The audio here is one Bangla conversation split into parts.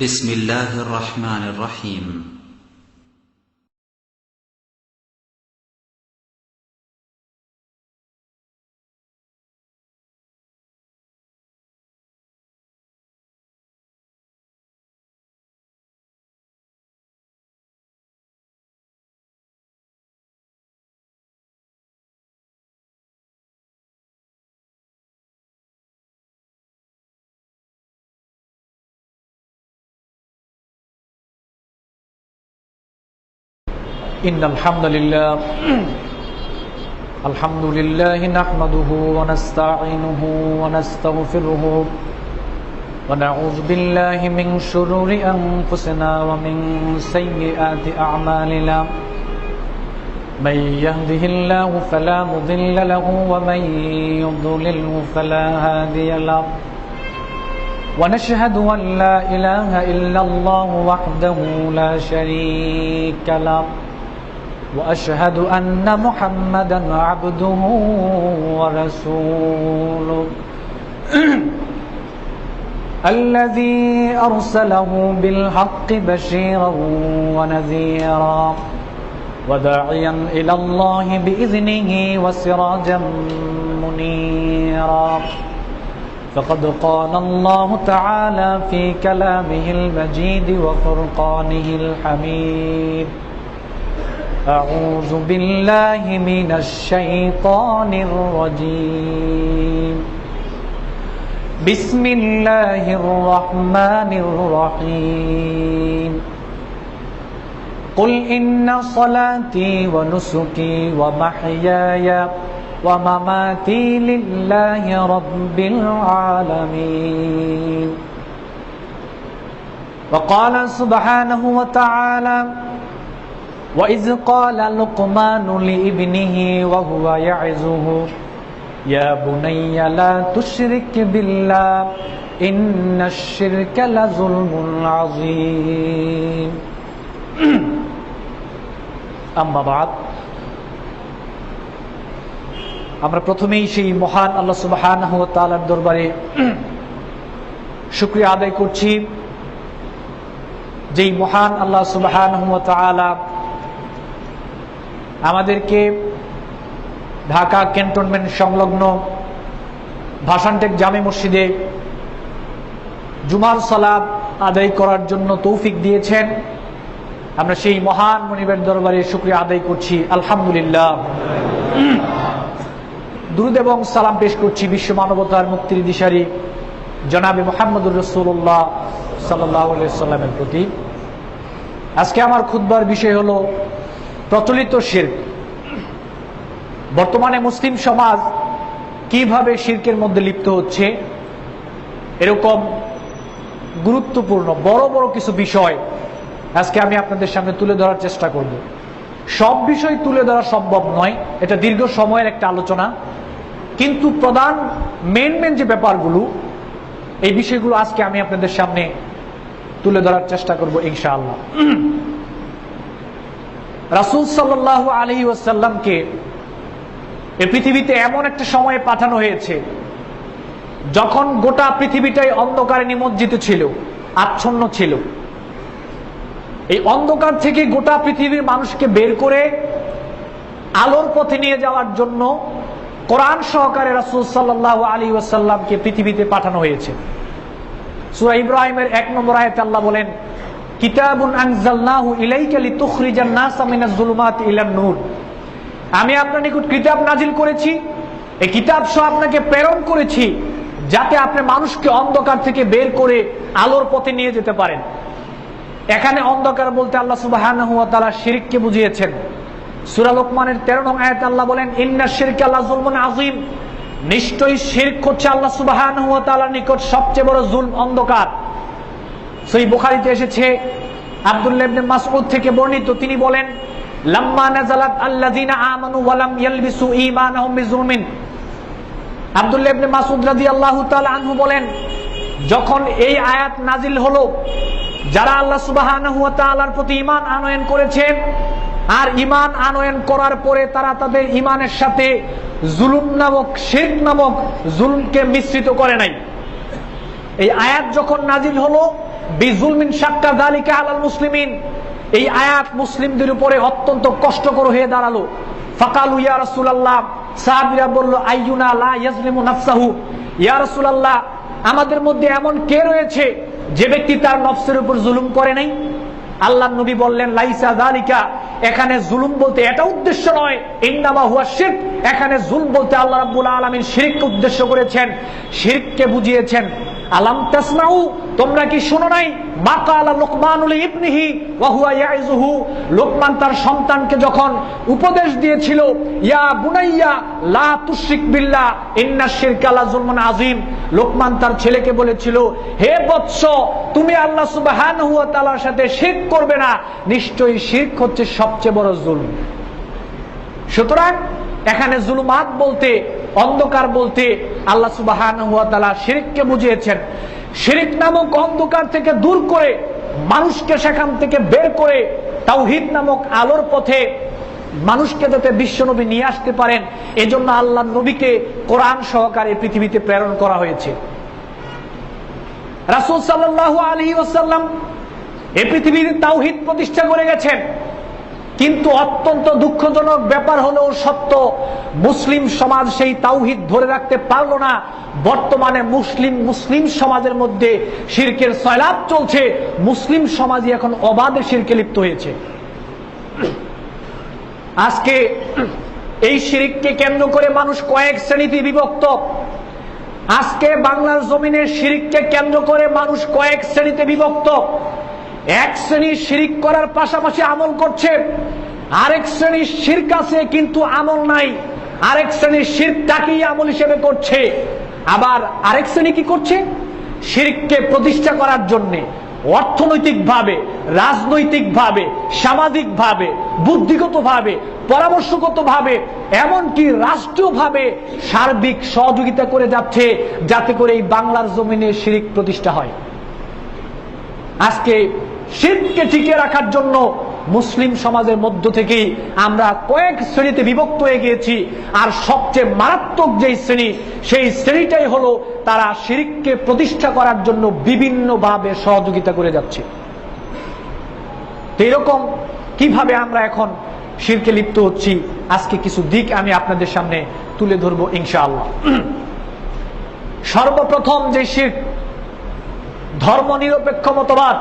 بسم الله الرحمن الرحيم إن الحمد لله نحمده ونستعينه ونستغفره ونعوذ بالله من شرور أنفسنا ومن سيئات أعمالنا من يهده الله فلا مضل له ومن يضلله فلا هادي له ونشهد أن لا إله إلا الله وحده لا شريك له وأشهد أن محمدا عبده ورسوله الذي أرسله بالحق بشيرا ونذيرا وداعيا إلى الله بإذنه وسراجا منيرا فقد قال الله تعالى في كلامه المجيد وفرقانه الحميد أعوذ بالله من الشيطان الرجيم بسم الله الرحمن الرحيم قل إن صلاتي ونسكي ومحياي ومماتي لله رب العالمين وقال سبحانه وتعالى وإذ قال لقمان لابنه وهو يعظه يا بني لا تشرك بالله إن الشرك لظلم عظيم أما بعد আমরা প্রথমেই সেই মহান আল্লাহ সুবহানাহু ওয়া তাআলার দরবারে শুকরিয়া আদায় করছি, যেই মহান আল্লাহ সুবহানাহু ওয়া তাআলা আমাদেরকে ঢাকা ক্যান্টনমেন্ট সংলগ্ন ভাসানটেক জামে মসজিদে জুমার সালাত আদায় করার জন্য তৌফিক দিয়েছেন। আমরা সেই মহান মনিবের দরবারে শুকরিয়া আদায় করছি, আলহামদুলিল্লাহ। দুরূদ এবং সালাম পেশ করছি বিশ্ব মানবতার মুক্তির দিশারি জনাবে মুহাম্মদুর রাসূলুল্লাহ সাল্লাল্লাহু আলাইহি ওয়াসাল্লামের প্রতি। আজকে আমার খুতবার বিষয় হলো প্রচলিত শিরক। বর্তমানে মুসলিম সমাজ কিভাবে শিরকের মধ্যে লিপ্ত হচ্ছে, এরকম গুরুত্বপূর্ণ বড় বড় কিছু বিষয় আজকে আমি আপনাদের সামনে তুলে ধরার চেষ্টা করব। সব বিষয় তুলে ধরা সম্ভব নয়, এটা দীর্ঘ সময়ের একটা আলোচনা, কিন্তু প্রধান মেন যে ব্যাপারগুলো, এই বিষয়গুলো আজকে আমি আপনাদের সামনে তুলে ধরার চেষ্টা করব ইনশাআল্লাহ। রাসূল সাল্লাল্লাহু আলাইহি ওয়াসাল্লামকে এই পৃথিবীতে এমন একটা সময়ে পাঠানো হয়েছে যখন গোটা পৃথিবীটাই অন্ধকারে নিমজ্জিত ছিল, আচ্ছন্ন ছিল। এই অন্ধকার থেকে গোটা পৃথিবীর মানুষকে বের করে আলোর পথে নিয়ে যাওয়ার জন্য কোরআন সহকারে রাসূল সাল্লাল্লাহু আলাইহি ওয়াসাল্লামকে পৃথিবীতে পাঠানো হয়েছে। সূরা ইব্রাহিমের 1 নম্বর আয়াতে আল্লাহ বলেন, কিতাবুন আনজালনাহু ইলাইকা লিতুখরিজান নাসা মিনাজ যুলুমাতি ইলান নূর। আমি আপনার নিকট কিতাব নাজিল করেছি, এই কিতাব সহ আপনাকে প্রেরণ করেছি যাতে আপনি মানুষকে অন্ধকার থেকে বের করে আলোর পথে নিয়ে যেতে পারেন। এখানে অন্ধকার বলতে আল্লাহ সুবহানাহু ওয়া তাআলা শিরককে বুঝিয়েছেন। সূরা লোকমানের 13 নং আয়াতে আল্লাহ বলেন, ইন্নাশ শিরকা লাযুলমুন আযীম। নিশ্চয়ই শিরক হচ্ছে আল্লাহ সুবহানাহু ওয়া তাআলার নিকট সবচেয়ে বড় জুলম, অন্ধকার। সহিহ বুখারীতে এসেছে আব্দুল্লাহ ইবনে মাসউদ থেকে বর্ণিত, তিনি বলেন, লাম্মা নাযালাত আল্লাযীনা আমানু ওয়া লাম ইয়ালবিসু ঈমানাহুম বিযুলমিন। আব্দুল্লাহ ইবনে মাসউদ রাদিয়াল্লাহু তাআলা আনহু বলেন, যখন এই আয়াত নাজিল হলো, যারা আল্লাহ সুবহানাহু ওয়া তাআলার প্রতি ঈমান আনয়ন করেছেন আর ঈমান আনয়ন করার পরে তারা তাদের ঈমানের সাথে জুলুম নামক, শিরক নামক জুলুমকে মিশ্রিত করে নাই। এই আয়াত যখন নাজিল হলো, বিজুলমিন শাক্কা যালিকা আলাল মুসলিমিন, এই আয়াত মুসলিমদের উপরে অত্যন্ত কষ্টকর হয়ে দাঁড়ালো। ফাকালু ইয়া রাসূলুল্লাহ, সাহাবীরা বলল, আইয়ুনা লা ইয়াজলিমু নাফসাহু, ইয়া রাসূলুল্লাহ, আমাদের মধ্যে এমন কে রয়েছে যে ব্যক্তি তার নফসের উপর জুলুম করে নাই? আল্লাহর নবী বললেন, লাইসা যালিকা, এখানে জুলুম বলতে এটা উদ্দেশ্য নয়, ইন্নামা হুয়া শিরক, এখানে জুলম বলতে আল্লাহ রাব্বুল আলামিন শিরককে উদ্দেশ্য করেছেন, শিরককে বুঝিয়েছেন। আলাম তাসমাউ, তোমরা কি শোনো নাই? মা ক্বালা লুকমানুল ইবনিহি ওয়া হুয়া ইয়াইযুহু, লোকমান তার সন্তানকে যখন উপদেশ দিয়েছিল, ইয়া বুনাইয়া লা তুশরিক বিল্লাহ ইন্নাশ শিরকা লাযুলমুন আযীম, লোকমান তার ছেলেকে বলেছিল, হে বৎস, তুমি আল্লাহ সুবহানাহু ওয়া তাআলার সাথে শিরক করবে না, নিশ্চয়ই শিরক হচ্ছে সবচেয়ে বড় জুলম। সুতরাং এখানে জুলুমাত বলতে, অন্ধকার বলতে আল্লাহ সুবহানাহু ওয়া তাআলা শিরককে বুঝিয়েছেন। শিরক নামক অন্ধকার থেকে দূর করে মানুষকে সেখান থেকে বের করে তাওহীদ নামক আলোর পথে মানুষকে যাতে বিশ্বনবী নিয়ে আসতে পারেন, এজন্য আল্লাহ নবীকে কোরআন সহকারে পৃথিবীতে প্রেরণ করা হয়েছে। রাসূল সাল্লাল্লাহু আলাইহি ওয়াসাল্লাম এই পৃথিবীতে তাওহীদ প্রতিষ্ঠা করে গেছেন, কিন্তু অত্যন্ত দুঃখজনক ব্যাপার হলেও সত্য, মুসলিম সমাজ সেই তাওহীদ ধরে রাখতে পারল না। বর্তমানে মুসলিম সমাজের মধ্যে শিরকের সয়লাব চলছে, মুসলিম সমাজই এখন অবাধে শিরকে লিপ্ত হয়েছে। আজকে এই শিরককে কেন্দ্র করে মানুষ কয়েক শ্রেণীতে বিভক্ত। আজকে বাংলার জমিনের শিরককে কেন্দ্র করে মানুষ কয়েক শ্রেণীতে বিভক্ত। এক শ্রেণী শিরক করার পাশাপাশি আমল করছে, আরেক শ্রেণী শিরক আছে কিন্তু আমল নাই, আরেক শ্রেণী শিরকটাকেই আমল হিসেবে করছে। আবার আরেক শ্রেণী কি করছে? শিরককে প্রতিষ্ঠা করার জন্য অর্থনৈতিকভাবে, রাজনৈতিকভাবে, সামাজিকভাবে, বুদ্ধিগতভাবে, পরামর্শগতভাবে, এমনকি রাষ্ট্রীয়ভাবে সার্বিক সহযোগিতা করে যাচ্ছে, যাতে করে এই বাংলার জমিনে শিরক প্রতিষ্ঠা হয়। আজকে শিরককে টিকে রাখার জন্য মুসলিম সমাজের মধ্য থেকেই আমরা কয়েক শ্রেণীতে বিভক্ত হয়ে গিয়েছি। আর সবচেয়ে মারাত্মক যেই শ্রেণী, সেই শ্রেণীটাই হলো তারা শিরককে প্রতিষ্ঠা করার জন্য বিভিন্নভাবে সহযোগিতা করে যাচ্ছে। এরকম কিভাবে আমরা এখন শিরকে লিপ্ত হচ্ছি, আজকে কিছু দিক আমি আপনাদের সামনে তুলে ধরবো ইনশাআল্লাহ। সর্বপ্রথম যে শিরক, ধর্মনিরপেক্ষ মতবাদ,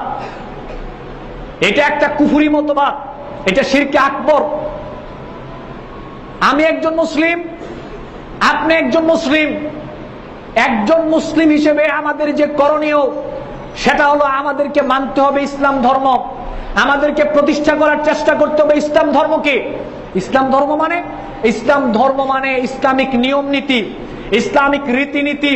এটা একটা কুফরি মতবাদ, এটা শিরকে আকবর। আমি একজন মুসলিম, আপনি একজন মুসলিম, একজন মুসলিম হিসেবে আমাদের যে করণীয় সেটা হলো আমাদেরকে মানতে হবে ইসলাম ধর্ম, আমাদেরকে প্রতিষ্ঠা করার চেষ্টা করতে হবে ইসলাম ধর্মকে। ইসলাম ধর্ম মানে, ইসলাম ধর্ম মানে ইসলামিক নিয়ম নীতি, ইসলামিক রীতিনীতি,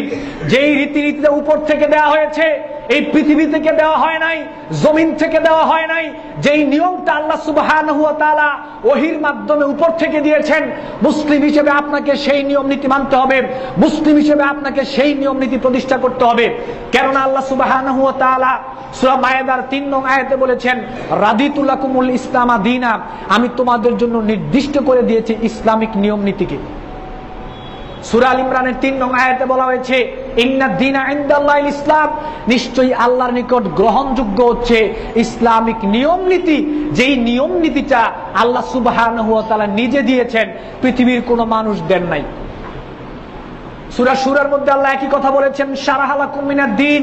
যেই রীতিনীতিটা উপর থেকে দেওয়া হয়েছে, এই পৃথিবী থেকে দেওয়া হয় নাই, জমিন থেকে দেওয়া হয় নাই। যেই নিয়মটা আল্লাহ সুবহানাহু ওয়া তাআলা ওহীর মাধ্যমে উপর থেকে দিয়েছেন, মুসলিম হিসেবে আপনাকে সেই নিয়ম নীতি মানতে হবে, মুসলিম হিসেবে আপনাকে সেই নিয়ম নীতি প্রতিষ্ঠা করতে হবে। কেননা আল্লাহ সুবহানাহু ওয়া তাআলা সূরা মায়েদার 3 নং আয়াতে বলেছেন, রাদিতু লাকুমুল ইসলামা দীনা, আমি তোমাদের জন্য নির্দিষ্ট করে দিয়েছি ইসলামিক নিয়ম নীতিকে। সূরা আল ইমরানের 3 নং আয়াতে বলা হয়েছে, ইন্নাদ দীনা ইনদাল্লাহিল ইসলাম, নিশ্চয়ই আল্লাহর নিকট গ্রহণযোগ্য হচ্ছে ইসলামিক নিয়ম নীতি, যেই নিয়ম নীতিটা আল্লাহ সুবহানাহু ওয়া তাআলা নিজে দিয়েছেন, পৃথিবীর কোনো মানুষ দেন নাই। সূরা শুরার মধ্যে আল্লাহ একই কথা বলেছেন, শারাহা লাকুম মিনাদ দ্বীন,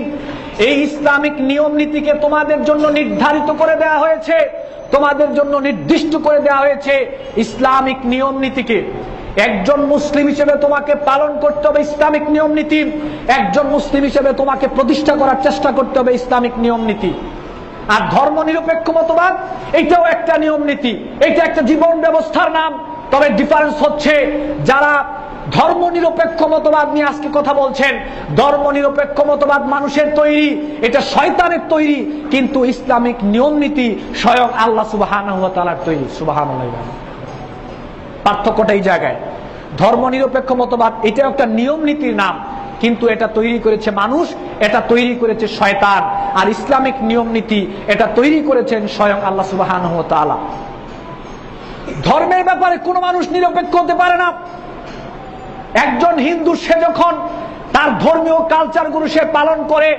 এই ইসলামিক নিয়ম নীতিকে তোমাদের জন্য নির্ধারিত করে দেওয়া হয়েছে, তোমাদের জন্য নির্দিষ্ট করে দেওয়া হয়েছে ইসলামিক নিয়ম নীতিকে। একজন মুসলিম হিসেবে তোমাকে পালন করতে হবে ইসলামিক নিয়ম নীতি, একজন মুসলিম হিসেবে তোমাকে প্রতিষ্ঠা করার চেষ্টা করতে হবে ইসলামিক নিয়ম নীতি। আর ধর্ম নিরপেক্ষ মতবাদ, এটাও একটা নিয়ম নীতি, এটা একটা জীবন ব্যবস্থার নাম। তবে ডিফারেন্স হচ্ছে, যারা ধর্ম নিরপেক্ষ মতবাদ নিয়ে আজকে কথা বলছেন, ধর্ম নিরপেক্ষ মতবাদ মানুষের তৈরি, এটা শয়তানের তৈরি, কিন্তু ইসলামিক নিয়ম নীতি স্বয়ং আল্লাহ সুবহানাহু ওয়া তাআলার তৈরি। সুবহানাল্লাহ। পার্থক্যটা এই জায়গায়। ধর্ম নিরপেক্ষ মতবাদ এটা একটা নিয়ম নীতির নাম, কিন্তু এটা তৈরি করেছে মানুষ, এটা তৈরি করেছে শয়তান। আর ইসলামিক নিয়ম নীতি এটা তৈরি করেছেন স্বয়ং আল্লাহ সুবহানাহু ওয়া তাআলা। ধর্মের ব্যাপারে কোনো মানুষ নিরপেক্ষ হতে পারে না। একজন হিন্দু, সে যখন তার ধর্মীয় কালচারগুলো সে পালন করে,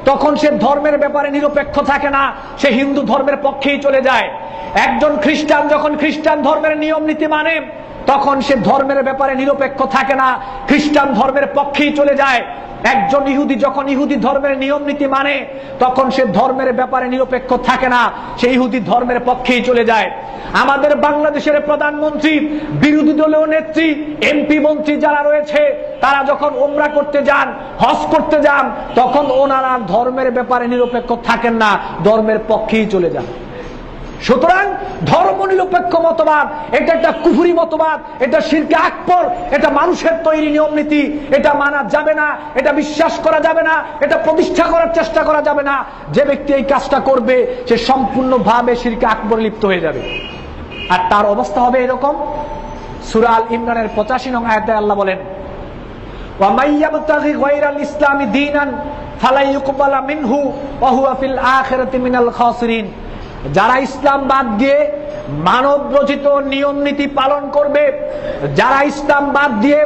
তখন সে ধর্মের ব্যাপারে নিরপেক্ষ থাকে না, সে হিন্দু ধর্মের পক্ষেই চলে যায়। একজন খ্রিস্টান যখন খ্রিস্টান ধর্মের নিয়ম নীতি মানে, তখন সে ধর্মের ব্যাপারে নিরপেক্ষ থাকে না, খ্রিস্টান ধর্মের পক্ষেই চলে যায়। একজন ইহুদি যখন ইহুদি ধর্মের নিয়ম নীতি মানে, তখন সে ধর্মের ব্যাপারে নিরপেক্ষ থাকে না, সে ইহুদি ধর্মের পক্ষেই চলে যায়। আমাদের বাংলাদেশের প্রধানমন্ত্রী, বিরোধী দলীয় নেত্রী, এমপি মন্ত্রী যারা রয়েছে, তারা যখন উমরা করতে যান, হজ করতে যান, তখন ওনারা ধর্মের ব্যাপারে নিরপেক্ষ থাকেন না, ধর্মের পক্ষেই চলে যান। সুতরাং ধর্ম নিরপেক্ষ মতবাদ এটা একটা কুফরি মতবাদ, এটা শিরকে আকবর, এটা মানুষের তৈরি নিয়ম নীতি, এটা মানা যাবে না, এটা বিশ্বাস করা যাবে না, এটা প্রতিষ্ঠা করার চেষ্টা করা যাবে না। যে ব্যক্তি এই কাজটা করবে সে সম্পূর্ণভাবে শিরকে আকবরে লিপ্ত হয়ে যাবে। আর তার অবস্থা হবে এরকম। সূরা আল ইমরানের 85 নং আয়াতে আল্লাহ বলেন, ওয়া মাইয়াবতাগি গায়রাল ইসলামি দীনান ফালা ইউকবালা মিনহু ওয়া হুয়া ফিল আখিরাতি মিনাল খাসিরিন। যারা ইসলাম বাদ দিয়ে মানব রচিত নিয়ম নীতি পালন করবে, যারা ইসলাম বাদ দিয়ে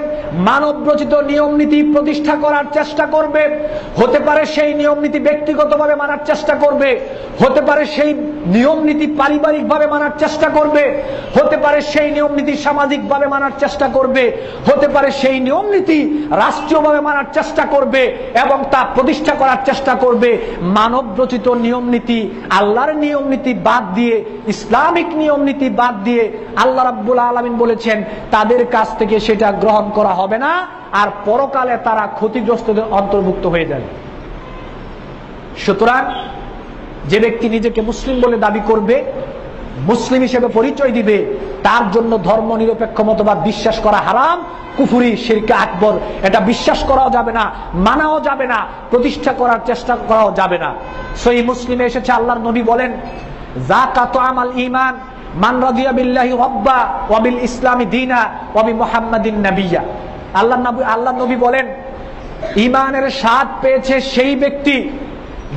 মানব রচিত নিয়ম নীতি প্রতিষ্ঠা করার চেষ্টা করবে, হতে পারে সেই নিয়ম নীতি ব্যক্তিগতভাবে মানার চেষ্টা করবে, হতে পারে সেই নিয়ম নীতি পারিবারিকভাবে মানার চেষ্টা করবে, হতে পারে সেই নিয়ম নীতি সামাজিকভাবে মানার চেষ্টা করবে, হতে পারে সেই নিয়ম নীতি রাষ্ট্রীয়ভাবে মানার চেষ্টা করবে এবং তা প্রতিষ্ঠা করার চেষ্টা করবে। মানব রচিত নিয়ম নীতি, আল্লাহর নিয়ম নীতি বাদ দিয়ে, ইসলামিক নিয়ম নীতি বাদ দিয়ে আল্লাহ রাব্বুল আলামিন বলেছেন তাদের কাছ থেকে সেটা গ্রহণ করা হবে না, আর পরকালে তারা ক্ষতিগ্রস্তদের অন্তর্ভুক্ত হয়ে যাবে। সুতরাং যে ব্যক্তি নিজেকে মুসলিম বলে দাবি করবে, মুসলিম হিসেবে পরিচয় দিবে, তার জন্য ধর্ম নিরপেক্ষ মতবাদ বিশ্বাস করা হারাম, কুফরি, শিরকে আকবর। এটা বিশ্বাস করাও যাবে না, মানাও যাবে না, প্রতিষ্ঠা করার চেষ্টা করাও যাবে না। সহিহ মুসলিমে এসেছে, আল্লাহর নবী বলেন, যাকাতু আমাল ঈমান মান রাদিয়া বিল্লাহি রাব্বা ওয়া বিল ইসলামি দীনা ওয়া বি মুহাম্মাদিন নাবিয়্যা। আল্লাহর নবী বলেন, ঈমানের স্বাদ পেয়েছে সেই ব্যক্তি,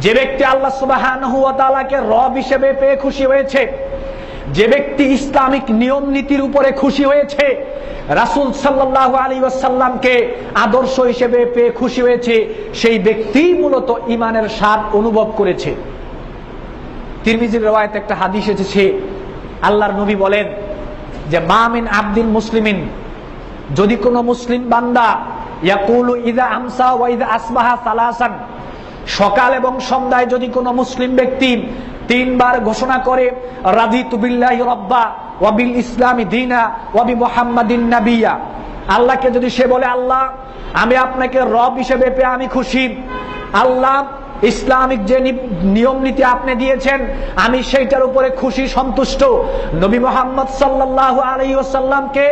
যে ব্যক্তি আল্লাহ সুবহানাহু ওয়া তাআলাকে রব হিসেবে পেয়ে খুশি হয়েছে, যে ব্যক্তি ইসলামিক নিয়ম নীতির উপরে খুশি হয়েছে, রাসূল সাল্লাল্লাহু আলাইহি ওয়াসাল্লামকে আদর্শ হিসেবে পেয়ে খুশি হয়েছে, সেই ব্যক্তি মূলত ঈমানের স্বাদ অনুভব করেছে। তিরমিজির রওয়ায়াতে একটা হাদিস এসেছে, আল্লাহর নবী বলেন যে মা মিন আবদিন মুসলিমিন, যদি কোনো মুসলিম বান্দা ইয়াকুলু ইযা আমসা ওয়া ইযা আসবাহা সালাসান, সকাল এবং সন্ধ্যায় যদি কোনো মুসলিম ব্যক্তি 3 বার ঘোষণা করে রাদিতু বিল্লাহি রাব্বা ওয়া বিল ইসলামি দীনা ওয়া বি মুহাম্মাদিন নাবিয়্যা, আল্লাহকে যদি সে বলে আল্লাহ আমি আপনাকে রব হিসেবে পেয়ে আমি খুশি, আল্লাহ ইসলামিক যে নিয়ম নীতি আপনি দিয়েছেন আমি সেইটার উপরে খুশি সন্তুষ্ট, নবী মুহাম্মদ সাল্লাল্লাহু আলাইহি ওয়াসাল্লামকে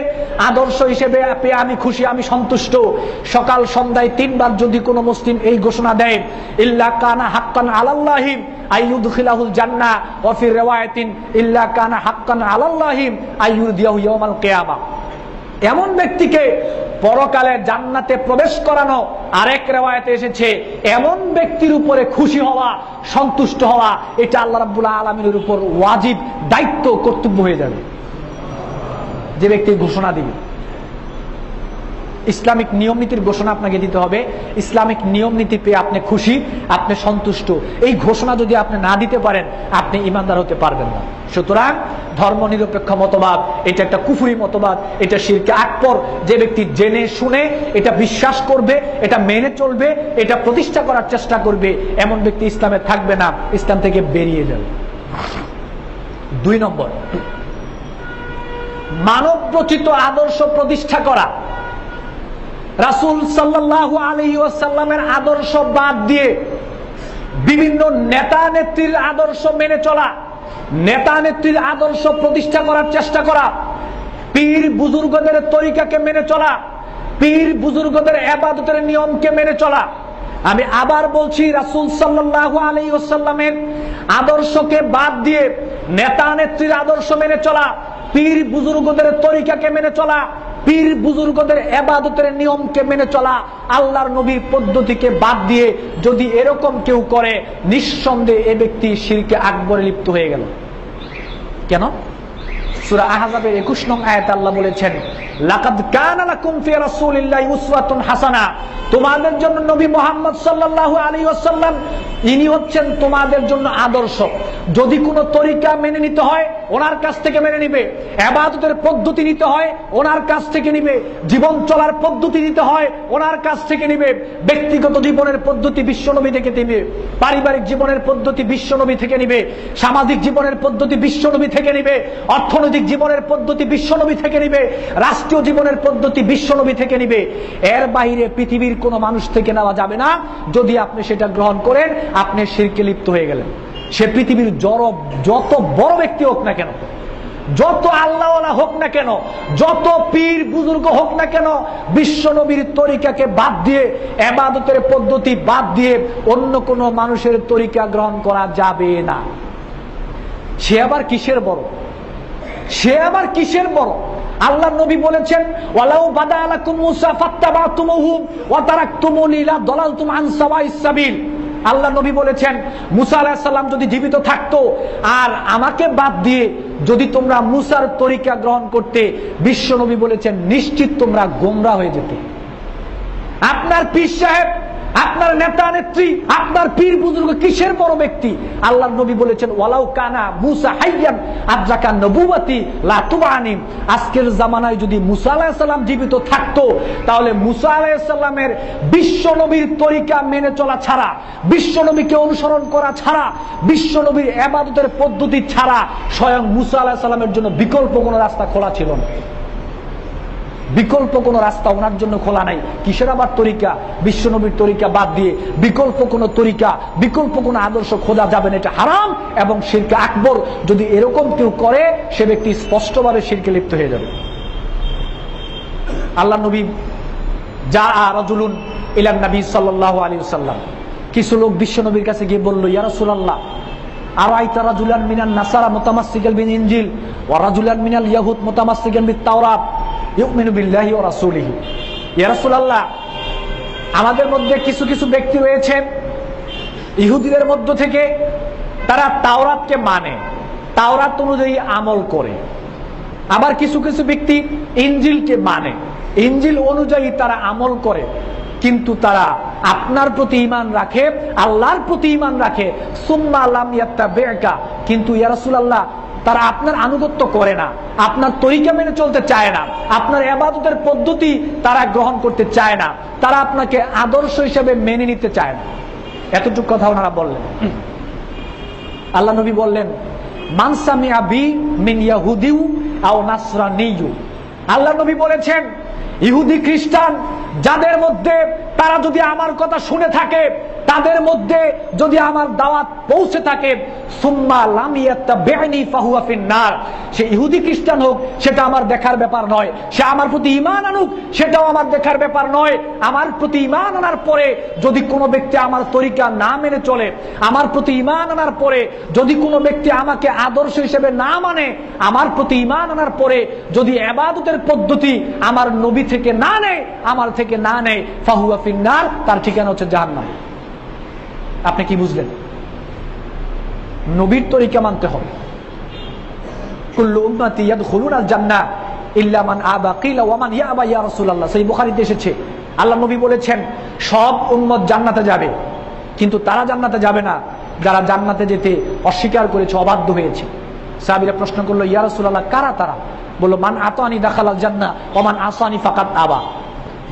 আদর্শ হিসেবে পেয়ে আমি খুশি, আমি সন্তুষ্ট, সকাল সন্ধ্যায় 3 বার যদি কোনো মুসলিম এই ঘোষণা দেয়, ইল্লা কানা হাক্কান আলাল্লাহি আইয়ুদখিলাহুল জান্নাহ ওয়া ফি রিওয়ায়াতিন ইল্লা কানা হাক্কান আলাল্লাহি আইয়ুদিয়াহু ইয়াউমাল কিয়ামা, এমন ব্যক্তিকে পরকালে জান্নাতে প্রবেশ করানো। আরেক রিওয়ায়াতে এসেছে এমন ব্যক্তির উপরে খুশি হওয়া, সন্তুষ্ট হওয়া, এটা আল্লাহ রাব্বুল আলামিনের উপর ওয়াজিব, দায়িত্ব, কর্তব্য হয়ে যাবে। যে ব্যক্তি ঘোষণা দিবে, ইসলামিক নিয়ম নীতির ঘোষণা আপনাকে দিতে হবে, ইসলামিক নিয়ম নীতি পেয়ে আপনি খুশি, আপনি সন্তুষ্ট, এই ঘোষণা যদি আপনি না দিতে পারেন আপনি ঈমানদার হতে পারবেন না। সুতরাং ধর্ম নিরপেক্ষ মতবাদ এটা একটা কুফরি মতবাদ, এটা শিরকে আকবর। যে ব্যক্তি জেনে শুনে এটা বিশ্বাস করবে, এটা মেনে চলবে, এটা প্রতিষ্ঠা করার চেষ্টা করবে, এমন ব্যক্তি ইসলামে থাকবে না, ইসলাম থেকে বেরিয়ে যাবে। 2 নম্বর, মানব রচিত আদর্শ প্রতিষ্ঠা করা। রাসূল সাল্লাল্লাহু আলাইহি ওয়াসাল্লামের আদর্শ বাদ দিয়ে বিভিন্ন নেতা নেত্রীর আদর্শ মেনে চলা, নেতা নেত্রীর আদর্শ প্রতিষ্ঠা করার চেষ্টা করা, পীর বুজুর্গদের তরিকাকে মেনে চলা, পীর বুজুর্গদের ইবাদতের নিয়মকে মেনে চলা। আমি আবার বলছি, রাসূল সাল্লাল্লাহু আলাইহি ওয়াসাল্লামের আদর্শকে বাদ দিয়ে নেতা নেত্রীর আদর্শ মেনে চলা, পীর বুজুর্গদের তরিকাকে মেনে চলা, পীর বুজুর্গদের ইবাদতের নিয়মকে মেনে চলা, আল্লাহর নবীর পদ্ধতিকে বাদ দিয়ে যদি এরকম কেউ করে, নিঃসন্দেহে এ ব্যক্তি শিরকে আকবরে লিপ্ত হয়ে গেল। কেন? সূরা আহজাবের 21 নং আয়াতে আল্লাহ বলেছেন, লাকাদ কানা লাকুম ফি রাসূলিল্লাহি উসওয়াতুন হাসানা, তোমাদের জন্য নবী মুহাম্মদ সাল্লাল্লাহু আলাইহি ওয়াসাল্লাম ইনি হচ্ছেন তোমাদের জন্য আদর্শ। যদি কোনো তরিকা মেনে নিতে হয় ওনার কাছ থেকে মেনে নিবে, ইবাদতের পদ্ধতি নিতে হয় ওনার কাছ থেকে নিবে, জীবন চলার পদ্ধতি নিতে হয় ওনার কাছ থেকে নিবে, ব্যক্তিগত জীবনের পদ্ধতি বিশ্বনবী থেকে নিবে, পারিবারিক জীবনের পদ্ধতি বিশ্বনবী থেকে নিবে, সামাজিক জীবনের পদ্ধতি বিশ্বনবী থেকে নিবে, অর্থনৈতিক জীবনের পদ্ধতি বিশ্বনবী থেকে নিবে, রাষ্ট্রীয় জীবনের পদ্ধতি বিশ্বনবী থেকে নিবে। এর বাইরে পৃথিবীর কোনো মানুষ থেকে নেওয়া যাবে না। যদি আপনি সেটা গ্রহণ করেন আপনি শিরকে লিপ্ত হয়ে গেলেন। সে পৃথিবীর যত বড় ব্যক্তি হোক না কেন, যত আল্লাহওয়ালা হোক না কেন, যত পীর বুজুর্গ হোক না কেন, বিশ্বনবীর তরিকাকে বাদ দিয়ে, ইবাদতের পদ্ধতি বাদ দিয়ে অন্য কোন মানুষের তরিকা গ্রহণ করা যাবে না। সে আবার কিসের বড়? সে আবার কিসের বড়? আল্লাহ নবী বলেছেন, ওয়ালাউ বাদা লাকুম মুসা ফাত্তাবাতুমুহু ওয়া তারাকতুমুনি লা দালালতুম আন সাওয়াইস সাবিল। আল্লাহ নবী বলেছেন, মুসা আলাইহিস সালাম যদি জীবিত থাকতো আর আমাকে বাদ দিয়ে যদি তোমরা মুসার তরিকা গ্রহণ করতে, বিশ্ব নবী বলেছেন নিশ্চিত তোমরা গোমরা হয়ে যেতে। আপনার পীর সাহেব, আপনার নেতা নেত্রী, আপনার পীর বুজুর্গ কিসের বড় ব্যক্তি? আল্লাহর নবী বলেছেন, ওয়ালাউ কানা মুসা হাইয়ান আদরাকা নবুওয়াতি লা তুবানি। আজকের জামানায় যদি মুসা আলাইহিস সালাম জীবিত থাকতো তাহলে মুসা আলাইহিস সালামের বিশ্ব নবীর তরিকা মেনে চলা ছাড়া, বিশ্ব নবীকে অনুসরণ করা ছাড়া, বিশ্ব নবীর ইবাদতের পদ্ধতি ছাড়া স্বয়ং মুসা আলাইহিস সালামের জন্য বিকল্প কোনো রাস্তা খোলা ছিল না। বিকল্প কোনো রাস্তা ওনার জন্য খোলা নাই। কিসের আবার তরিকা? বিশ্বনবীর তরিকা বাদ দিয়ে বিকল্প কোনো তরিকা, বিকল্প কোনো আদর্শ খোঁজা যাবে না, এটা হারাম এবং শিরকে আকবর। যদি এরকম কেউ করে সে ব্যক্তি স্পষ্টভাবে শিরকে লিপ্ত হয়ে যাবে। আল্লাহ নবী রাজুলুন ইলান নবী সাল্লাল্লাহু আলাইহি ওয়াসাল্লাম, কিছু লোক বিশ্বনবীর কাছে গিয়ে বলল, ইয়া রাসূলুল্লাহ আরাইতা রাজুলান মিনান নাসারা মুতামাসসিকান বিল ইনজিল ওয়া রাজুলান মিনাল ইয়াহুদ মুতামাসসিকান বিত তাওরাত ইউমিনু বিল্লাহি ওয়া রাসূলিহি। ইয়া রাসূলুল্লাহ, আমাদের মধ্যে কিছু কিছু ব্যক্তি রয়েছে ইহুদিদের মধ্য থেকে, তারা তাওরাতকে মানে, তাওরাত অনুযায়ী আমল করে। আবার কিছু কিছু ব্যক্তি ইনজিলকে মানে, ইনজিল অনুযায়ী তারা আমল করে, কিন্তু তারা আপনার প্রতি ঈমান রাখে, আল্লাহর প্রতি ঈমান রাখে। সুম্মা লাম ইয়াত্তাবি'কা, কিন্তু ইয়া রাসূলুল্লাহ তারা আপনার আনুগত্য করে না, আপনার তরিকা মেনে চলতে চায় না, আপনার ইবাদতের পদ্ধতি তারা গ্রহণ করতে চায় না, তারা আপনাকে আদর্শ হিসেবে মেনে নিতে চায় না। এতটুকু কথা ওনারা বললেন। আল্লাহ নবী বললেন, মান সামিআ বি মিন ইয়াহুদিউ আও নাসরানিয়্যু। আল্লাহ নবী বলেছেন, ইহুদি খ্রিস্টান যাদের মধ্যে তারা যদি আমার কথা শুনে থাকে, তাদের মধ্যে যদি আমার দাওয়াত পৌঁছে থাকে, সুম্মা লাম ইয়াত্তাবি'নি ফাহুয়া ফিন্নার, সে ইহুদি খ্রিস্টান হোক সেটা আমার দেখার ব্যাপার নয়, সে আমার প্রতি ঈমান আনুক সেটাও আমার দেখার ব্যাপার নয়। আমার প্রতি ঈমান আনার পরে যদি কোনো ব্যক্তি আমার তরিকা না মেনে চলে, আমার প্রতি ঈমান আনার পরে যদি কোনো ব্যক্তি আমাকে আদর্শ হিসেবে না মানে, আমার প্রতি ঈমান আনার পরে যদি ইবাদতের পদ্ধতি আমার নবী থেকে না নেয়, আমার থেকে না নেয়, ফাহুয়া ফিন্নার, তার ঠিকানা হচ্ছে জাহান্নাম। আপনি কি বুঝলেন? নবীর তরিকা মানতে হবে। কুল্লু উম্মতি ইয়াদখুলুনাল জান্নাহ ইল্লা মান আবা, কিলা ওয়া মান ইয়াবা ইয়া রাসূলুল্লাহ। সহিহ বুখারীতে এসেছে, আল্লাহ নবী বলেছেন সব উম্মত জান্নাতে যাবে, কিন্তু তারা জান্নাতে যাবে না যারা জান্নাতে যেতে অস্বীকার করেছে, অবাধ্য হয়েছে। সাহাবীরা প্রশ্ন করলো, ইয়া রাসূলুল্লাহ কারা তারা? বলল, মান আতানি দাখালাল জান্নাহ ওয়া মান আসানি ফাকাদ আবা।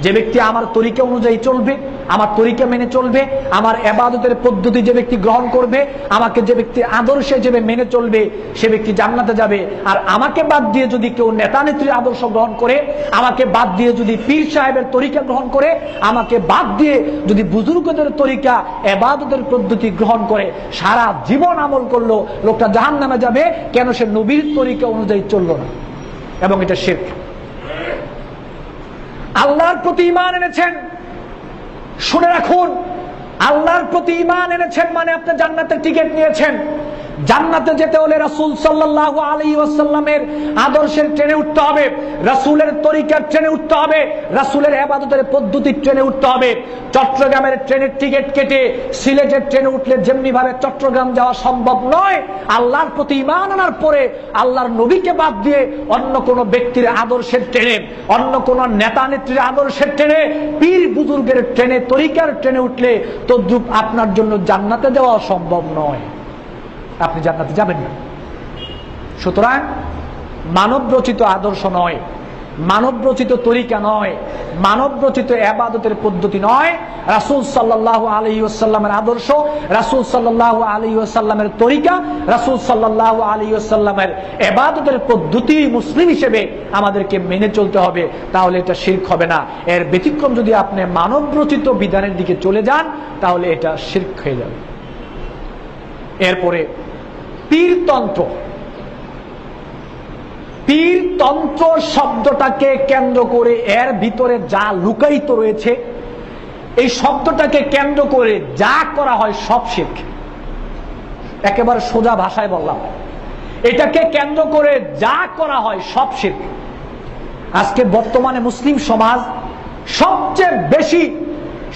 যে ব্যক্তি আমার তরিকা অনুযায়ী চলবে, আমার তরিকা মেনে চলবে, আমার ইবাদতের পদ্ধতি যে ব্যক্তি গ্রহণ করবে, আমাকে যে ব্যক্তি আদর্শ হিসেবে মেনে চলবে, সে ব্যক্তি জান্নাতে যাবে। আর আমাকে বাদ দিয়ে যদি কেউ নেতা নেত্রীর আদর্শ গ্রহণ করে, আমাকে বাদ দিয়ে যদি পীর সাহেবের তরিকা গ্রহণ করে, আমাকে বাদ দিয়ে যদি বুজুর্গদের তরিকা ইবাদতের পদ্ধতি গ্রহণ করে, সারা জীবন আমল করলো, লোকটা জাহান্নামে যাবে। কেন? সে নবীর তরিকা অনুযায়ী চললো না, এবং এটা শিরক। আল্লাহর প্রতি ঈমান এনেছেন, শুনে রাখুন, আল্লাহর প্রতি ঈমান এনেছেন মানে আপনি জান্নাতের টিকিট নিয়েছেন। জান্নাতে যেতে হলে রাসূল সাল্লাল্লাহু আলাইহি ওয়াসাল্লামের আদর্শের ট্রেনে উঠতে হবে, রাসূলের তরিকার ট্রেনে উঠতে হবে, রাসূলের ইবাদতের পদ্ধতির ট্রেনে উঠতে হবে। চট্টগ্রামের ট্রেনের টিকিট কেটে সিলেটের ট্রেনে উঠলে যেমনি ভাবে চট্টগ্রাম যাওয়া সম্ভব নয়, আল্লাহর প্রতি ঈমান আনার পরে আল্লাহর নবীকে বাদ দিয়ে অন্য কোন ব্যক্তির আদর্শের ট্রেনে, অন্য কোন নেতা নেত্রীর আদর্শের ট্রেনে, পীর বুজুর্গের ট্রেনে, তরিকার ট্রেনে উঠলে তদ্রুপ আপনার জন্য জান্নাতে যাওয়া সম্ভব নয়, আপনি জান্নাতে যাবেন না। সুতরাং মানব রচিত আদর্শ নয়, মানব রচিত তরিকা নয়, মানব রচিত ইবাদতের পদ্ধতি নয়, রাসূল সাল্লাল্লাহু আলাইহি ওয়াসাল্লামের আদর্শ, রাসূল সাল্লাল্লাহু আলাইহি ওয়াসাল্লামের তরিকা, রাসূল সাল্লাল্লাহু আলাইহি ওয়াসাল্লামের ইবাদতের পদ্ধতি মুসলিম হিসেবে আমাদেরকে মেনে চলতে হবে, তাহলে এটা শিরক হবে না। এর ব্যতিক্রম যদি আপনি মানব রচিত বিধানের দিকে চলে যান তাহলে এটা শিরক হয়ে যাবে। এরপরে পীরতন্ত্র। পীরতন্ত্র শব্দটাকে কেন্দ্র করে এর ভিতরে যা লুকায়িত রয়েছে, এই শব্দটাকে কেন্দ্র করে যা করা হয় সব শিরক। একেবারে সোজা ভাষায় বললাম, এটাকে কেন্দ্র করে যা করা হয় সব শিরক। আজকে বর্তমানে মুসলিম সমাজ সবচেয়ে বেশি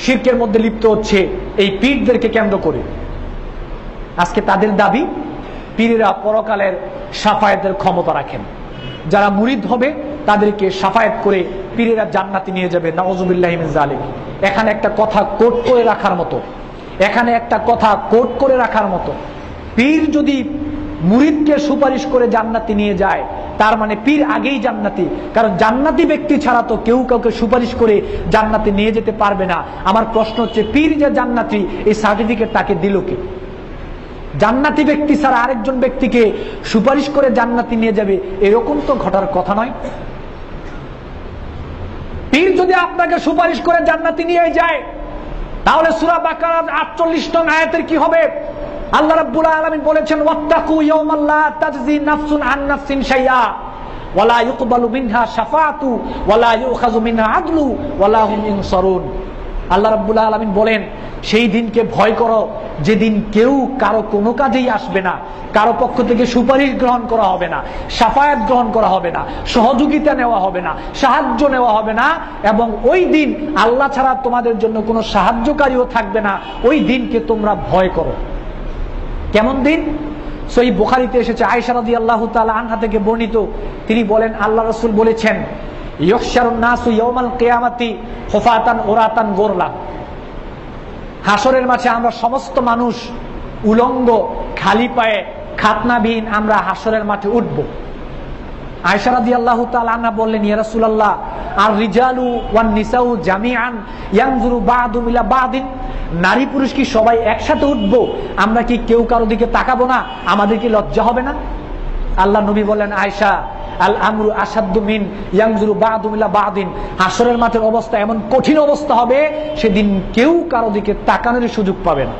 শিরকের মধ্যে লিপ্ত হচ্ছে এই পীরদেরকে কেন্দ্র করে। আজকে তাদের দাবি পীরেরা পরকালের শাফায়াতের ক্ষমতা রাখেন, যারা মুরিদ হবে তাদেরকে শাফায়াত করে পীরেরা জান্নাতে নিয়ে যাবে। নাউযুবিল্লাহি মিন যালিক। এখানে একটা কথা কোট করে রাখার মতো, এখানে একটা কথা কোট করে রাখার মতো, পীর যদি মুরিদকে সুপারিশ করে জান্নাতে নিয়ে যায় তার মানে পীর আগেই জান্নাতি, কারণ জান্নাতি ব্যক্তি ছাড়া তো কেউ কাউকে সুপারিশ করে জান্নাতে নিয়ে যেতে পারবে না। আমার প্রশ্ন হচ্ছে, পীর যে জান্নাতি এই সার্টিফিকেট তাকে দিল কে? জান্নাতি ব্যক্তি ছাড়া আরেকজন ব্যক্তিকে সুপারিশ করে জান্নাতে নিয়ে যাবে, এরকম তো ঘটার কথা নয়। পীর যদি আপনাকে সুপারিশ করে জান্নাতে নিয়ে যায় তাহলে সূরা বাকারার 48 নং আয়াতের কি হবে? আল্লাহ রাব্বুল আলামিন বলেছেন, ওয়াত্তাকু ইয়াওমান লা তাজজি নাফসুন আন নাফসিন শাইআ ওয়ালা ইউকবালু মিনহা শাফাআতু ওয়ালা ইউখাযু মিনহা আদলু ওয়ালা হুম ইনসারুন। আল্লাহ রাব্বুল আলামিন বলেন, সেই দিনকে ভয় করো যেদিন কেউ কারো কোনো কাজেই আসবে না, কারো পক্ষ থেকে সুপারিশ গ্রহণ করা হবে না, শাফায়াত গ্রহণ করা হবে না, সহযোগিতা নেওয়া হবে না, সাহায্য নেওয়া হবে না, এবং ওই দিন আল্লাহ ছাড়া তোমাদের জন্য কোনো সাহায্যকারীও থাকবে না। ওই দিনকে তোমরা ভয় করো। কেমন দিন? সহিহ বুখারীতে এসেছে, আয়েশা রাদিয়াল্লাহু তাআলা আনহা থেকে বর্ণিত, তিনি বলেন, আল্লাহ রাসূল বলেছেন, ইউহশারুন নাসু ইয়াউমাল কিয়ামাতি হুফাতান উরাতান গোরলা। হাসরের মাঠে আমরা সমস্ত মানুষ উলঙ্গ, খালি পায়ে, খাতনাবিহীন আমরা হাসরের মাঠে উঠব। আয়েশা রাদিয়াল্লাহু তাআলা আনহা বললেন, ইয়া রাসূলুল্লাহ, আর রিজালু ওয়ান নিসাউ জামিআন ইয়ানজুরু বা'দুম ইলা বা'দিন। নারী পুরুষ কি সবাই একসাথে উঠব? আমরা কি কেউ কারো দিকে তাকাবো না? আমাদের কি লজ্জা হবে না? আল্লাহ নবী বলেন, আয়েশা, আল আমরু আসাদ্দু মিন ইয়ানজুরু বা'দুম ইলা বা'দিন। হাসরের মাঠের অবস্থা এমন কঠিন অবস্থা হবে, সেদিন কেউ কারো দিকে তাকানোর সুযোগ পাবে না।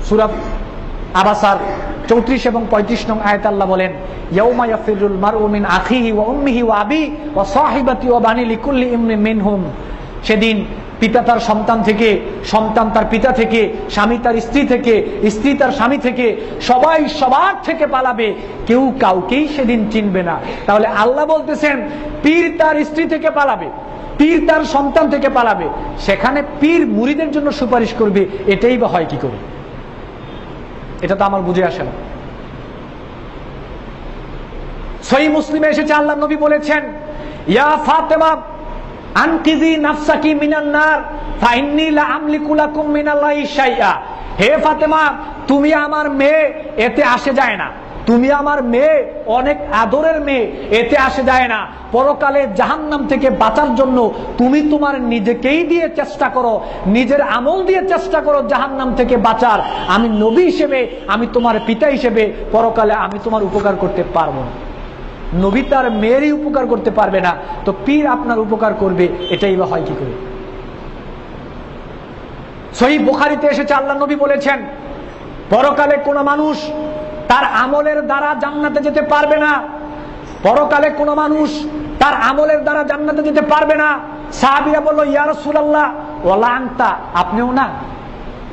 সূরা আবাসার 34 এবং 35 নং আয়াতে আল্লাহ বলেন, ইয়াউমা ইয়াফিরুল মারউ মিন আখিহি ওয়া উম্মিহি ওয়া আবি ওয়া সাহিবাতি ওয়া বানি লিকুল্লি ইমরিন মিনহুম। সেদিন পিতা তার সন্তান থেকে, সন্তান তার পিতা থেকে, স্বামী তার স্ত্রী থেকে, স্ত্রী তার স্বামী থেকে, সবাই সবার থেকে পালাবে, কেউ কাউকেই সেদিন চিনবে না। তাহলে আল্লাহ বলতেছেন, পীর তার স্ত্রী থেকে পালাবে, পীর তার সন্তান থেকে পালাবে, সেখানে পীর মুরিদের জন্য সুপারিশ করবে, এটাই বা হয় কি করে? এটা তো আমার বুঝে আসে না। সহিহ মুসলিমে এসেছে, আল্লাহ নবী বলেছেন, ইয়া ফাতেমা আনকিজি নাফসাকি মিনান নার ফাইন্নী লা আমলিকু লাকুম মিনাল্লাহি শাইআ। হে ফাতেমা, তুমি আমার মেয়ে, এতে আসে যায় না, তুমি আমার মেয়ে, অনেক আদরের মেয়ে, এতে আসে যায় না। পরকালে জাহান্নাম থেকে বাঁচার জন্য তুমি তোমার নিজেকেই দিয়ে চেষ্টা করো, নিজের আমল দিয়ে চেষ্টা করো জাহান্নাম থেকে বাঁচার। আমি নবী হিসেবে, আমি তোমার পিতা হিসেবে পরকালে আমি তোমার উপকার করতে পারবো না। নবী তার মেয়েরই উপকার করতে পারবে না, তো পীর আপনার উপকার করবে, এটাই বা হয় কি করে? সহিহ বুখারীতে এসেছে, আল্লাহ নবী বলেছেন, পরকালে কোন মানুষ তার আমলের দ্বারা জান্নাতে যেতে পারবে না। পরকালে কোন মানুষ তার আমলের দ্বারা জান্নাতে যেতে পারবে না। সাহাবীরা বলল, ইয়া রাসূলুল্লাহ ওয়ালা আনতা, আপনিও না?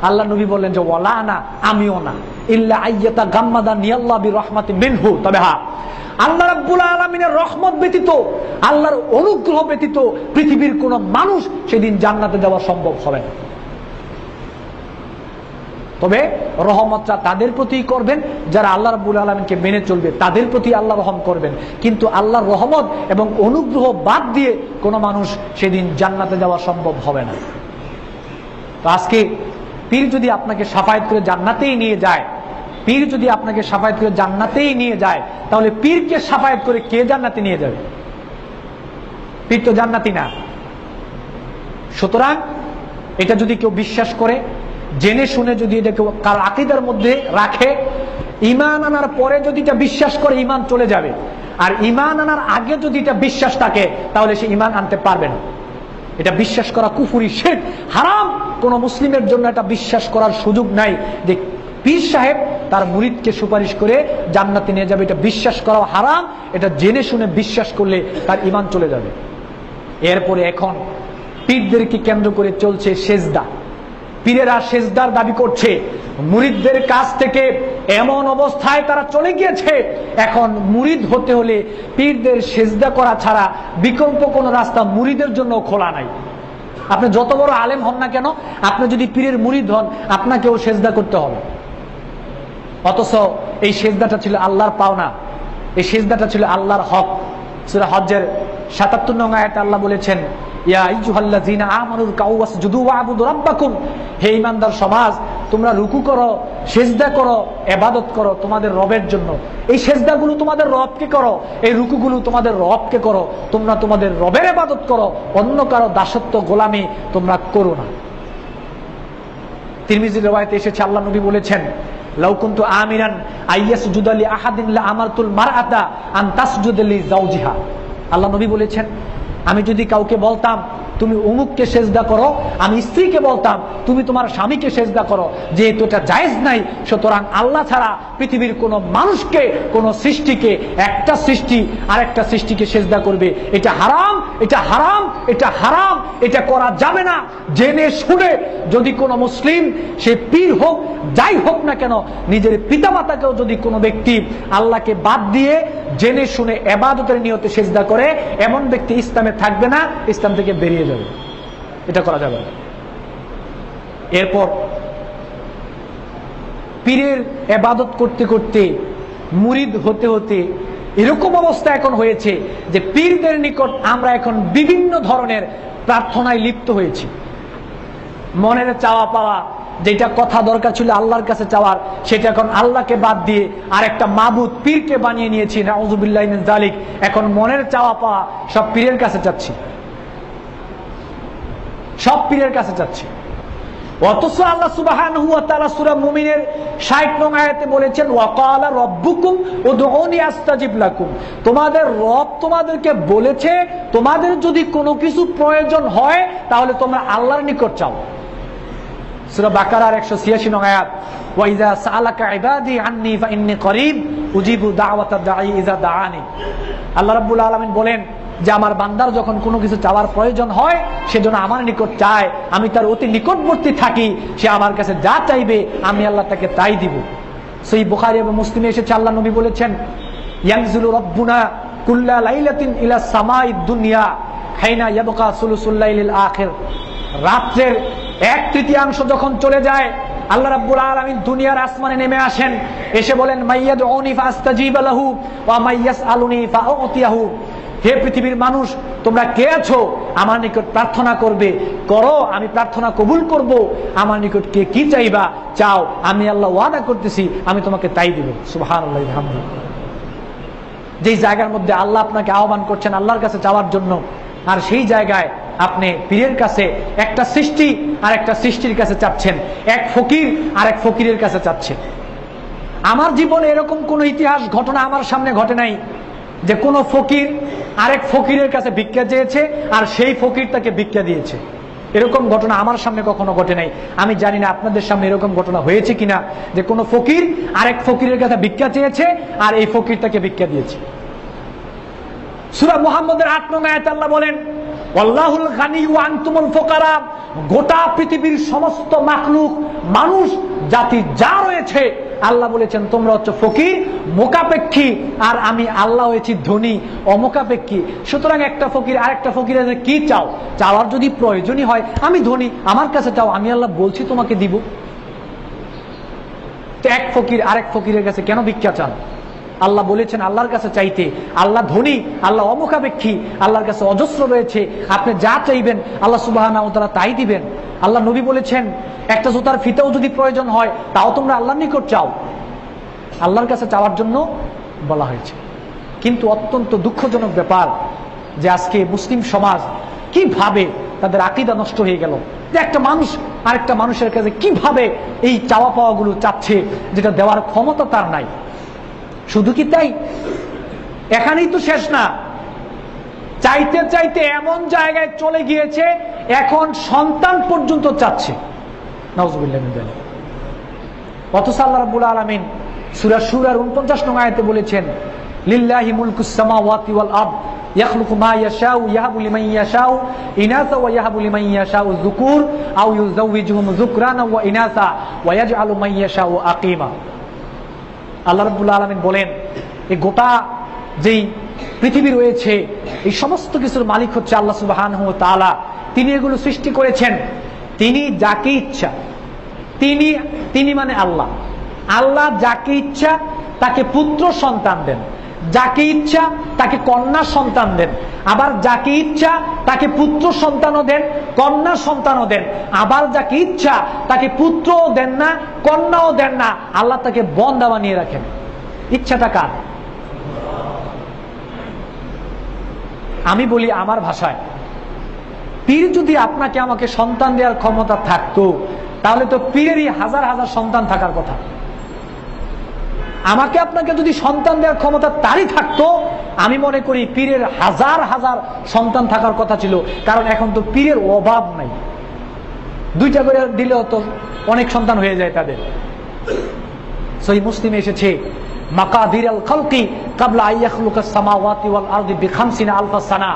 আল্লাহ নবী বললেন যে ওয়ালা আনা, আমিও না। ইল্লা আইয়াতা গাম্মাদানি আল্লাহ বিরহমাতিন মিনহু। তবে হ্যাঁ, আল্লাহ রাব্বুল আলামিনের রহমত ব্যতীত, আল্লাহর অনুগ্রহ ব্যতীত পৃথিবীর কোন মানুষ সেদিন জান্নাতে যাওয়া সম্ভব হবে না। তবে রহমতটা তাদের প্রতি করবেন যারা আল্লাহ রাব্বুল আলামিনকে মেনে চলবে, তাদের প্রতি আল্লাহ রহম করবেন। কিন্তু আল্লাহর রহমত এবং অনুগ্রহ বাদ দিয়ে কোন মানুষ সেদিন জান্নাতে যাওয়া সম্ভব হবে না। তো আজকে পীর যদি আপনাকে শাফায়াত করে জান্নাতেই নিয়ে যায়, পীর যদি আপনাকে শাফায়াত করে জান্নাতেই নিয়ে যায়, তাহলে পীরকে শাফায়াত করে কে জান্নাতে নিয়ে যাবে? পীর তো জান্নাতি না। সুতরাং এটা যদি কেউ বিশ্বাস করে, জেনে শুনে যদি এটা কেউ কার আকীদার মধ্যে রাখে, ঈমান আনার পরে যদি এটা বিশ্বাস করে, ঈমান চলে যাবে। আর ঈমান আনার আগে যদি এটা বিশ্বাস থাকে, তাহলে সে ঈমান আনতে পারবে না। এটা বিশ্বাস করা কুফরি, শিরক, হারাম। কোন মুসলিমের জন্য এটা বিশ্বাস করার সুযোগ নাই যে পীর সাহেব তার মুরিদকে সুপারিশ করে জান্নাতে নিয়ে যাবে। এটা বিশ্বাস করা হারাম। এটা জেনে শুনে বিশ্বাস করলে তার ঈমান চলে যাবে। এরপরে এখন পীরদেরকে কেন্দ্র করে চলছে সেজদা। পীরেরা সেজদার দাবি করছে, মুরিদদের কাছ থেকে এমন অবস্থায় তারা চলে গিয়েছে, এখন মুরিদ হতে হলে পীরদের সেজদা করা ছাড়া বিকল্প কোন রাস্তা মুরিদের জন্য খোলা নাই। আপনি যত বড় আলেম হন না কেন, আপনি যদি পীরের মুরিদ হন, আপনাকেও সেজদা করতে হবে। অথচ এই সেজদাটা ছিল আল্লাহর পাওনা, এই সেজদাটা ছিল আল্লাহর হক। সূরা হজ্জের ৭৭ নং আয়াতে আল্লাহ বলেছেন, ইয়া আইয়ুহাল্লাযীনা আমানু রুকউ ওয়াসজুদু ওয়া'বুদু রাব্বাকুম, হে ঈমানদার সমাজ, তোমরা রুকু করো, সিজদা করো, ইবাদত করো তোমাদের রবের জন্য। এই সিজদাগুলো তোমাদের রবকে করো, এই রুকুগুলো তোমাদের রবকে করো। তোমরা তোমাদের রবের ইবাদত করো, অন্য কারো দাসত্ব গোলামি তোমরা করো না। তিরমিজির riwayate এসেছে, আল্লাহ নবী বলেছেন, লাউ কুনতু আমিরান আইয়াসজুদা লি আহাদিন লা আমারতুল মারআতা আন তাসজুদা লি যাওজিহা। আল্লাহ নবী বলেছেন, আমি যদি কাউকে বলতাম তুমি অমুককে সেজদা করো, আমি স্ত্রীকে বলতাম তুমি তোমার স্বামীকে সেজদা করো। যেহেতু এটা জায়েজ নাই, সুতরাং আল্লাহ ছাড়া পৃথিবীর কোন মানুষকে, কোন সৃষ্টিকে, একটা সৃষ্টি আরেকটা সৃষ্টিকে সেজদা করবে, এটা হারাম, এটা হারাম, এটা হারাম, এটা করা যাবে না। জেনে শুনে যদি কোনো মুসলিম, সে পীর হোক, যাই হোক না কেন, নিজের পিতামাতাকেও যদি কোনো ব্যক্তি আল্লাহকে বাদ দিয়ে জেনে শুনে ইবাদতের নিয়তে সেজদা করে, এমন ব্যক্তি ইসলামে থাকবে না, ইসলাম থেকে বেরিয়ে যাবে। এটা করা যাবে না। এরপর পীরের ইবাদত করতে করতে, মুরিদ হতে হতে এরকম অবস্থা এখন হয়েছে যে পীরদের নিকট আমরা এখন বিভিন্ন ধরনের প্রার্থনায় লিপ্ত হয়েছি। মনের চাওয়া পাওয়া, যেটা কথা দরকার ছিল আল্লাহর কাছে চাওয়ার, সেটা এখন আল্লাহকে বাদ দিয়ে আর একটা মাবুদ পীরকে বানিয়ে নিয়েছি। নাউযুবিল্লাহি মিন যালিক। এখন মনের চাওয়া পাওয়া সব পীরের কাছে চাচ্ছি, সব পীরের কাছে চাচ্ছি। অথচ আল্লাহ সুবহানাহু ওয়া তাআলা সূরা মুমিনের ৬০ নং আয়াতে বলেছেন, ওয়া ক্বালা রাব্বুকুম উদউনি আস্তাজিব লাকুম। তোমাদের রব তোমাদেরকে বলেছে, তোমাদের যদি কোনো কিছু প্রয়োজন হয় তাহলে তোমরা আল্লাহর নিকট চাও। সূরা বাকারার ১৮৬ নং আয়াত, ওয়া ইযা সাআলাকা ইবাদি আন্নী ফাইন্নী করিব উজিবু দাওয়াতাদ দাঈ ইযা দাআনি। আল্লাহ রাব্বুল আলামিন বলেন যে আমার বান্দার যখন কোনো কিছু চাওয়ার প্রয়োজন হয়, সেজন্য আমার নিকট চায়, আমি তার অতি নিকটবর্তী থাকি, সে আমার কাছে যা চাইবে আমি আল্লাহ তাকে তাই দিব। সহিহ বুখারী এবং মুসলিমে এসেছে, আল্লাহ নবী বলেছেন, ইয়ানজিলু রাব্বুনা কুল্লা লাইলাতিন ইলা সামাঈদ দুনিয়া হাইনা ইয়াবকা সুলুসুল লাইলিল আখির। রাতের 1/3 যখন চলে যায়, আল্লাহ রাব্বুল আলামিন দুনিয়ার আসমানে নেমে আসেন, এসে বলেন, মাইয়াদউনি ফাস্তাজিব লাহু ওয়া মাইয়াসআলুনি ফাউতিয়াহু। হে পৃথিবীর মানুষ, তোমরা কে আছো? আমার নিকট প্রার্থনা করবে, করো, আমি প্রার্থনা কবুল করব। আমার নিকট কে কি চাইবা চাও, আমি আল্লাহ ওয়াদা করতেছি আমি তোমাকে তাই দিব। সুবহানাল্লাহি ওয়া বিহামদিহি। যেই জায়গার মধ্যে আল্লাহ আপনাকে আহ্বান করছেন আল্লাহর কাছে যাওয়ার জন্য, আর সেই জায়গায় আপনি পীরের কাছে, একটা সৃষ্টি আর একটা সৃষ্টির কাছে চাচ্ছেন, এক ফকির আর এক ফকিরের কাছে চাচ্ছেন। আমার জীবনে এরকম কোন ইতিহাস ঘটনা আমার সামনে ঘটে নাই যে কোন ফকির আরেক ফকিরের কাছে ভিক্ষা চেয়েছে আর সেই ফকির তাকে ভিক্ষা দিয়েছে। এরকম ঘটনা আমার সামনে কখনো ঘটে নাই। আমি জানি না আপনাদের সামনে এরকম ঘটনা হয়েছে কিনা, যে কোন ফকির আরেক ফকিরের কাছে ভিক্ষা চেয়েছে আর এই ফকির তাকে ভিক্ষা দিয়েছে। সূরা মুহাম্মদের ৮ নং আয়াতে আল্লাহ বলেন, ওয়াল্লাহুল গানি ওয়া আনতুমুল ফুকারা গোটা পৃথিবীর সমস্ত মাখলুক মানুষ জাতি যা রয়েছে আল্লাহ বলেছেন তোমরা হচ্ছে ফকির মোকাপেক্ষী, আর আমি আল্লাহ হয়েছি ধনী অমোকাপেক্ষী। সুতরাং একটা ফকির আরেকটা ফকিরের কি চাও, চাওয়ার যদি প্রয়োজনই হয় আমি ধনী আমার কাছে চাও, আমি আল্লাহ বলছি তোমাকে দিব। এক ফকির আরেক ফকিরের কাছে কেন ভিক্ষা চান? আল্লাহ বলেছেন আল্লাহর কাছে চাইতে। আল্লাহ ধনী, আল্লাহ অমুখাপেক্ষী, আল্লাহর কাছে অজস্র রয়েছে, আপনি যা চাইবেন আল্লাহ সুবহানাহু ওয়া তাআলা তাই দিবেন। আল্লাহ নবী বলেছেন একটা জুতার ফিতাও যদি প্রয়োজন হয় তাও তোমরা আল্লাহর নিকট চাও। আল্লাহর কাছে চাওয়ার জন্য বলা হয়েছে। কিন্তু অত্যন্ত দুঃখজনক ব্যাপার যে আজকে মুসলিম সমাজ কিভাবে তাদের আকীদা নষ্ট হয়ে গেল, যে একটা মানুষ আরেকটা মানুষের কাছে কিভাবে এই চাওয়া পাওয়া গুলো চাচ্ছে যেটা দেওয়ার ক্ষমতা তার নাই। শুধু কি তাই? এখানেই তো শেষ না, চাইতে চাইতে এমন জায়গায় চলে গিয়েছে এখন সন্তান পর্যন্ত চাচ্ছে। নাউযুবিল্লাহি মিন যালিক। অথচ আল্লাহ রাব্বুল আলামিন সূরা সূরার 49 নং আয়াতে বলেছেন লিল্লাহি মুলকুস সামাওয়াতি ওয়াল আরদ ইয়াখলুকু মা ইয়াশাউ ইয়াহাবু লিমান ইয়াশাউ ইনাসা ওয়া ইয়াহাবু লিমান ইয়াশাউ যুকুর আও ইউযাওয়িজুহুম যুকরানা ওয়া ইনাসা ওয়া ইয়াজআলু মান ইয়াশাউ আকিমা। আল্লাহ রাব্বুল আলামিন বলেন এই গোটা যেই পৃথিবী রয়েছে এই সমস্ত কিছুর মালিক হচ্ছে আল্লাহ সুবহানাহু ওয়া তাআলা। তিনি এগুলো সৃষ্টি করেছেন, তিনি যাকে ইচ্ছা, তিনি মানে আল্লাহ, আল্লাহ যাকে ইচ্ছা তাকে পুত্র সন্তান দেন, যাকে ইচ্ছা তাকে কন্যা সন্তান দেন, আবার যাকে ইচ্ছা তাকে পুত্র সন্তানও দেন কন্যা সন্তানও দেন, আবার যাকে ইচ্ছা তাকে পুত্রও দেন না কন্যাও দেন না, আল্লাহ তাকে বন্দা বানিয়ে রাখেন। ইচ্ছাটা কার? আমি বলি আমার ভাষায়, পীর যদি আপনাকে আমাকে সন্তান দেওয়ার ক্ষমতা থাকতো তাহলে তো পীরেরই হাজার হাজার সন্তান থাকার কথা। আমাকে আপনাকে যদি সন্তান দেওয়ার ক্ষমতা তারই থাকতো, আমি মনে করি পীরের হাজার হাজার সন্তান থাকার কথা ছিল, কারণ এখন তো পীরের অভাব নাই। দুইটা করে দিলেও তো অনেক সন্তান হয়ে যায় তাদের। সহিহ মুসলিমে এসেছে মাকাদির আল খালকি ক্বাবলা আন ইয়াখলুকাস সামাওয়াতি ওয়াল আরদি বি50 আলফা সানা,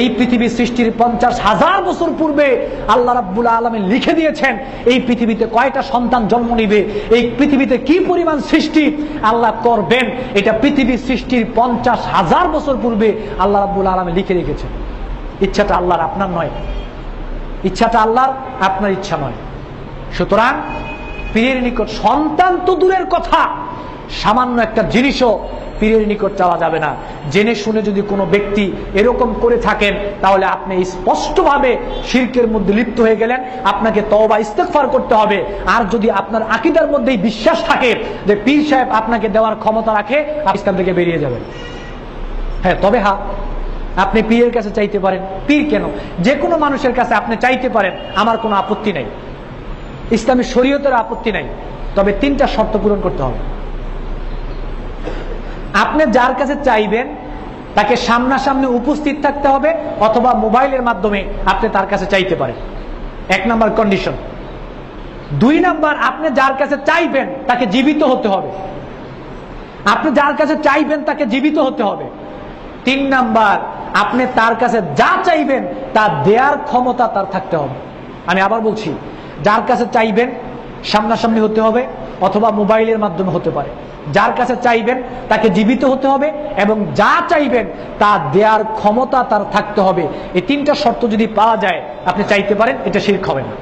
এই পৃথিবী সৃষ্টির 50,000 বছর পূর্বে আল্লাহ রাব্বুল আলামিন লিখে দিয়েছেন এই পৃথিবীতে কয়টা সন্তান জন্ম নিবে, এই পৃথিবীতে কি পরিমাণ সৃষ্টি আল্লাহ করবেন, এটা পৃথিবী সৃষ্টির 50,000 বছর পূর্বে আল্লাহ রাব্বুল আলামিন লিখে রেখেছেন। ইচ্ছাটা আল্লাহর, আপনার নয়। ইচ্ছাটা আল্লাহর, আপনার ইচ্ছা নয়। সুতরাং পীরের নিকট সন্তান তো দূরের কথা, সামান্য একটা জিনিসও পীরের নিকট চাওয়া যাবে না। জেনে শুনে যদি কোনো ব্যক্তি এরকম করে থাকেন তাহলে আপনি স্পষ্টভাবে শিরকের মধ্যে লিপ্ত হয়ে গেলেন, আপনাকে তওবা ইস্তেগফার করতে হবে। আর যদি আপনার আকীদার মধ্যেই বিশ্বাস থাকে যে পীর সাহেব আপনাকে দেওয়ার ক্ষমতা রাখে, আপনি ইসলাম থেকে বেরিয়ে যাবেন। হ্যাঁ, তবে হ্যাঁ, আপনি পীরের কাছে চাইতে পারেন। পীর কেন, যে কোনো মানুষের কাছে আপনি চাইতে পারেন, আমার কোনো আপত্তি নাই, ইসলামী শরীয়তের আপত্তি নাই। তবে 3টা শর্ত পূরণ করতে হবে। আপনি যার কাছে চাইবেন তাকে সামনাসামনি উপস্থিত থাকতে হবে, অথবা মোবাইলের মাধ্যমে আপনি তার কাছে চাইতে পারেন, 1 নাম্বার কন্ডিশন। 2 নাম্বার, আপনি যার কাছে চাইবেন তাকে জীবিত হতে হবে। আপনি যার কাছে চাইবেন তাকে জীবিত হতে হবে। 3 নাম্বার, আপনি তার কাছে যা চাইবেন তা দেওয়ার ক্ষমতা তার থাকতে হবে। আমি আবার বলছি, যার কাছে চাইবেন সামনাসামনি হতে হবে অথবা মোবাইলের মাধ্যমে হতে পারে। যার কাছে চাইবেন তাকে জীবিত হতে হবে এবং যা চাইবেন তা দেওয়ার ক্ষমতা তার থাকতে হবে। এই 3টা শর্ত যদি পাওয়া যায় আপনি চাইতে পারেন, এটা শিরক হবে না,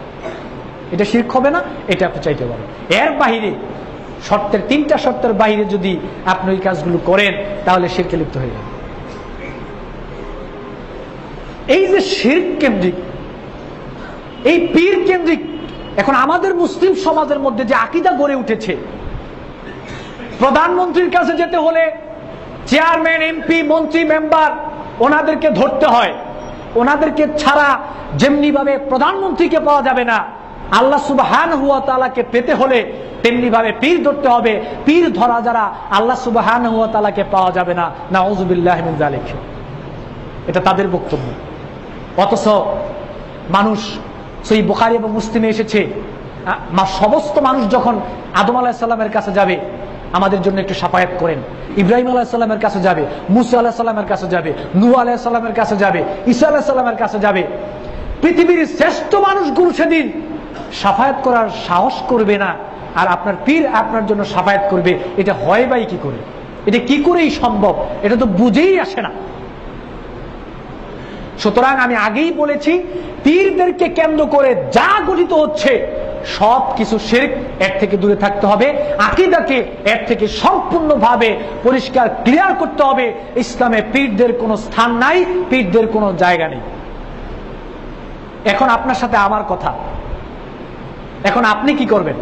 এটা শিরক হবে না, এটা আপনি চাইতে পারেন। এর বাহিরে শর্তের 3টা শর্তের বাহিরে যদি আপনি ওই কাজগুলো করেন তাহলে শিরকে লিপ্ত হয়ে যাবে। এই যে শিরক কেন্দ্রিক, এই পীর কেন্দ্রিক এখন আমাদের মুসলিম সমাজের মধ্যে যে আকীদা গড়ে উঠেছে, প্রধানমন্ত্রীর কাছে যেতে হলে চেয়ারম্যান, এমপি, মন্ত্রী, মেম্বার ওনাদেরকে ধরতে হয়, ওনাদেরকে ছাড়া যেমনি ভাবে প্রধানমন্ত্রীকে পাওয়া যাবে না, আল্লাহ সুবহানাহু ওয়া তাআলাকে পেতে হলে তেমনি ভাবে পীর ধরতে হবে। পীর ধরা যারা আল্লাহ সুবহানাহু ওয়া তাআলাকে পাওয়া যাবে না, নাউযুবিল্লাহি মিন যালিক। এটা তাদের বক্তব্য। অথচ মানুষ, সহিহ বুখারী এবং মুসলিমে এসেছে, সমস্ত মানুষ যখন আদম আলাইহিস সালামের কাছে যাবে আমাদের জন্য একটু শাফায়াত করেন, ইব্রাহিম আলাইহিস সালামের কাছে যাবে, মুসা আলাইহিস সালামের কাছে যাবে, নূহ আলাইহিস সালামের কাছে যাবে, ঈসা আলাইহিস সালামের কাছে যাবে, পৃথিবীর শ্রেষ্ঠ মানুষগুলো সেদিন সাফায়াত করার সাহস করবে না, আর আপনার পীর আপনার জন্য সাফায়াত করবে। এটা হয় ভাই কি করে? এটা কি করেই সম্ভব? এটা তো বুঝেই আসে না। সুতরাং আমি আগেই বলেছি, পীরদেরকে কেন্দ্র করে যা গঠিত হচ্ছে সব কিছু শিরক, এর থেকে দূরে থাকতে হবে। আকীদাকে এর থেকে সম্পূর্ণভাবে পরিষ্কার ক্লিয়ার করতে হবে। ইসলামে পীরদের কোনো স্থান নাই, পীরদের কোনো জায়গা নেই। এখন আপনার সাথে আমার কথা, এখন আপনি কি করবেন?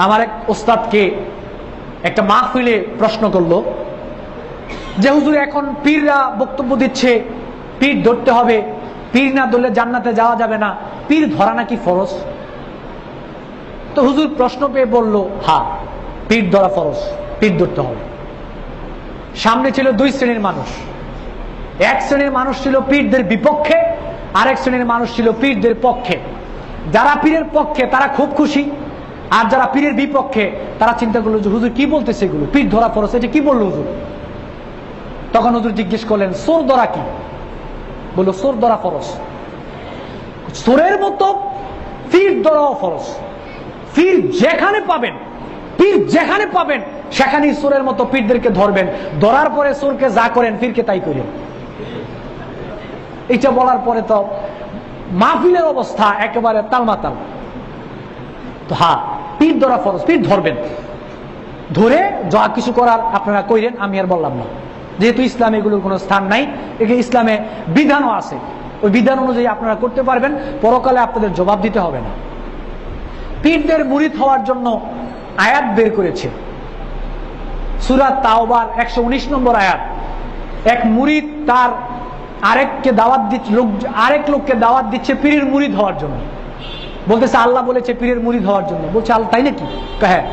আমার এক ওস্তাদকে একটা মাহফিলে প্রশ্ন করলো যে হুজুর, এখন পীররা বক্তব্য দিচ্ছে পীর ধরতে হবে, পীর না ধরলে জান্নাতে যাওয়া যাবে না, পীর ধরা নাকি ফরজ। তো হুজুর প্রশ্ন পেয়ে বলল, হ্যাঁ, পীর ধরা ফরজ, পীর ধরতে হবে। সামনে ছিল দুই শ্রেণীর মানুষ। এক শ্রেণীর মানুষ ছিল পীরদের বিপক্ষে, আরেক শ্রেণীর মানুষ ছিল পীরদের পক্ষে। যারা পীরের পক্ষে তারা খুব খুশি, আর যারা পীরের বিপক্ষে তারা চিন্তা করলো যে হুজুর কি বলতেছে এগুলো, পীর ধরা ফরজ, এটা কি বললো হুজুর? তখন হুজুর জিজ্ঞেস করলেন, সোর ধরা কি? বললো সোর ধরা ফরজ। সোরের মতো পীর ধরাও ফরজ। পীর যেখানে পাবেন, পীর যেখানে পাবেন সেখানেই সোরের মতো পীরদেরকে ধরবেন। ধরার পরে সোরকে যা করেন পীরকে তাই করেন। এটা বলার পরে তো মাহফিলের অবস্থা একেবারে তালমাতাল। তো হ্যাঁ, পীর ধরা ফরজ, পীর ধরবেন, ধরে যা কিছু করার আপনারা কইরেন, আমি আর বললাম না। যেহেতু ইসলামে এগুলোর কোনো স্থান নাই, একে ইসলামে বিধানও আছে, ওই বিধান অনুযায়ী আপনারা করতে পারবেন, পরকালে আপনাদের জবাব দিতে হবে না। পীরদের মুরিদ হওয়ার জন্য আয়াত বের করেছে সূরা তাওবার 119 নম্বর আয়াত। এক মুরিদ তার আরেক লোককে দাওয়াত দিচ্ছে পীরের মুরিদ হওয়ার জন্য। বলতেছে আল্লাহ বলেছে পীরের মুরিদ হওয়ার জন্য। বলছে আল্লাহ তাই নাকি? হ্যাঁ।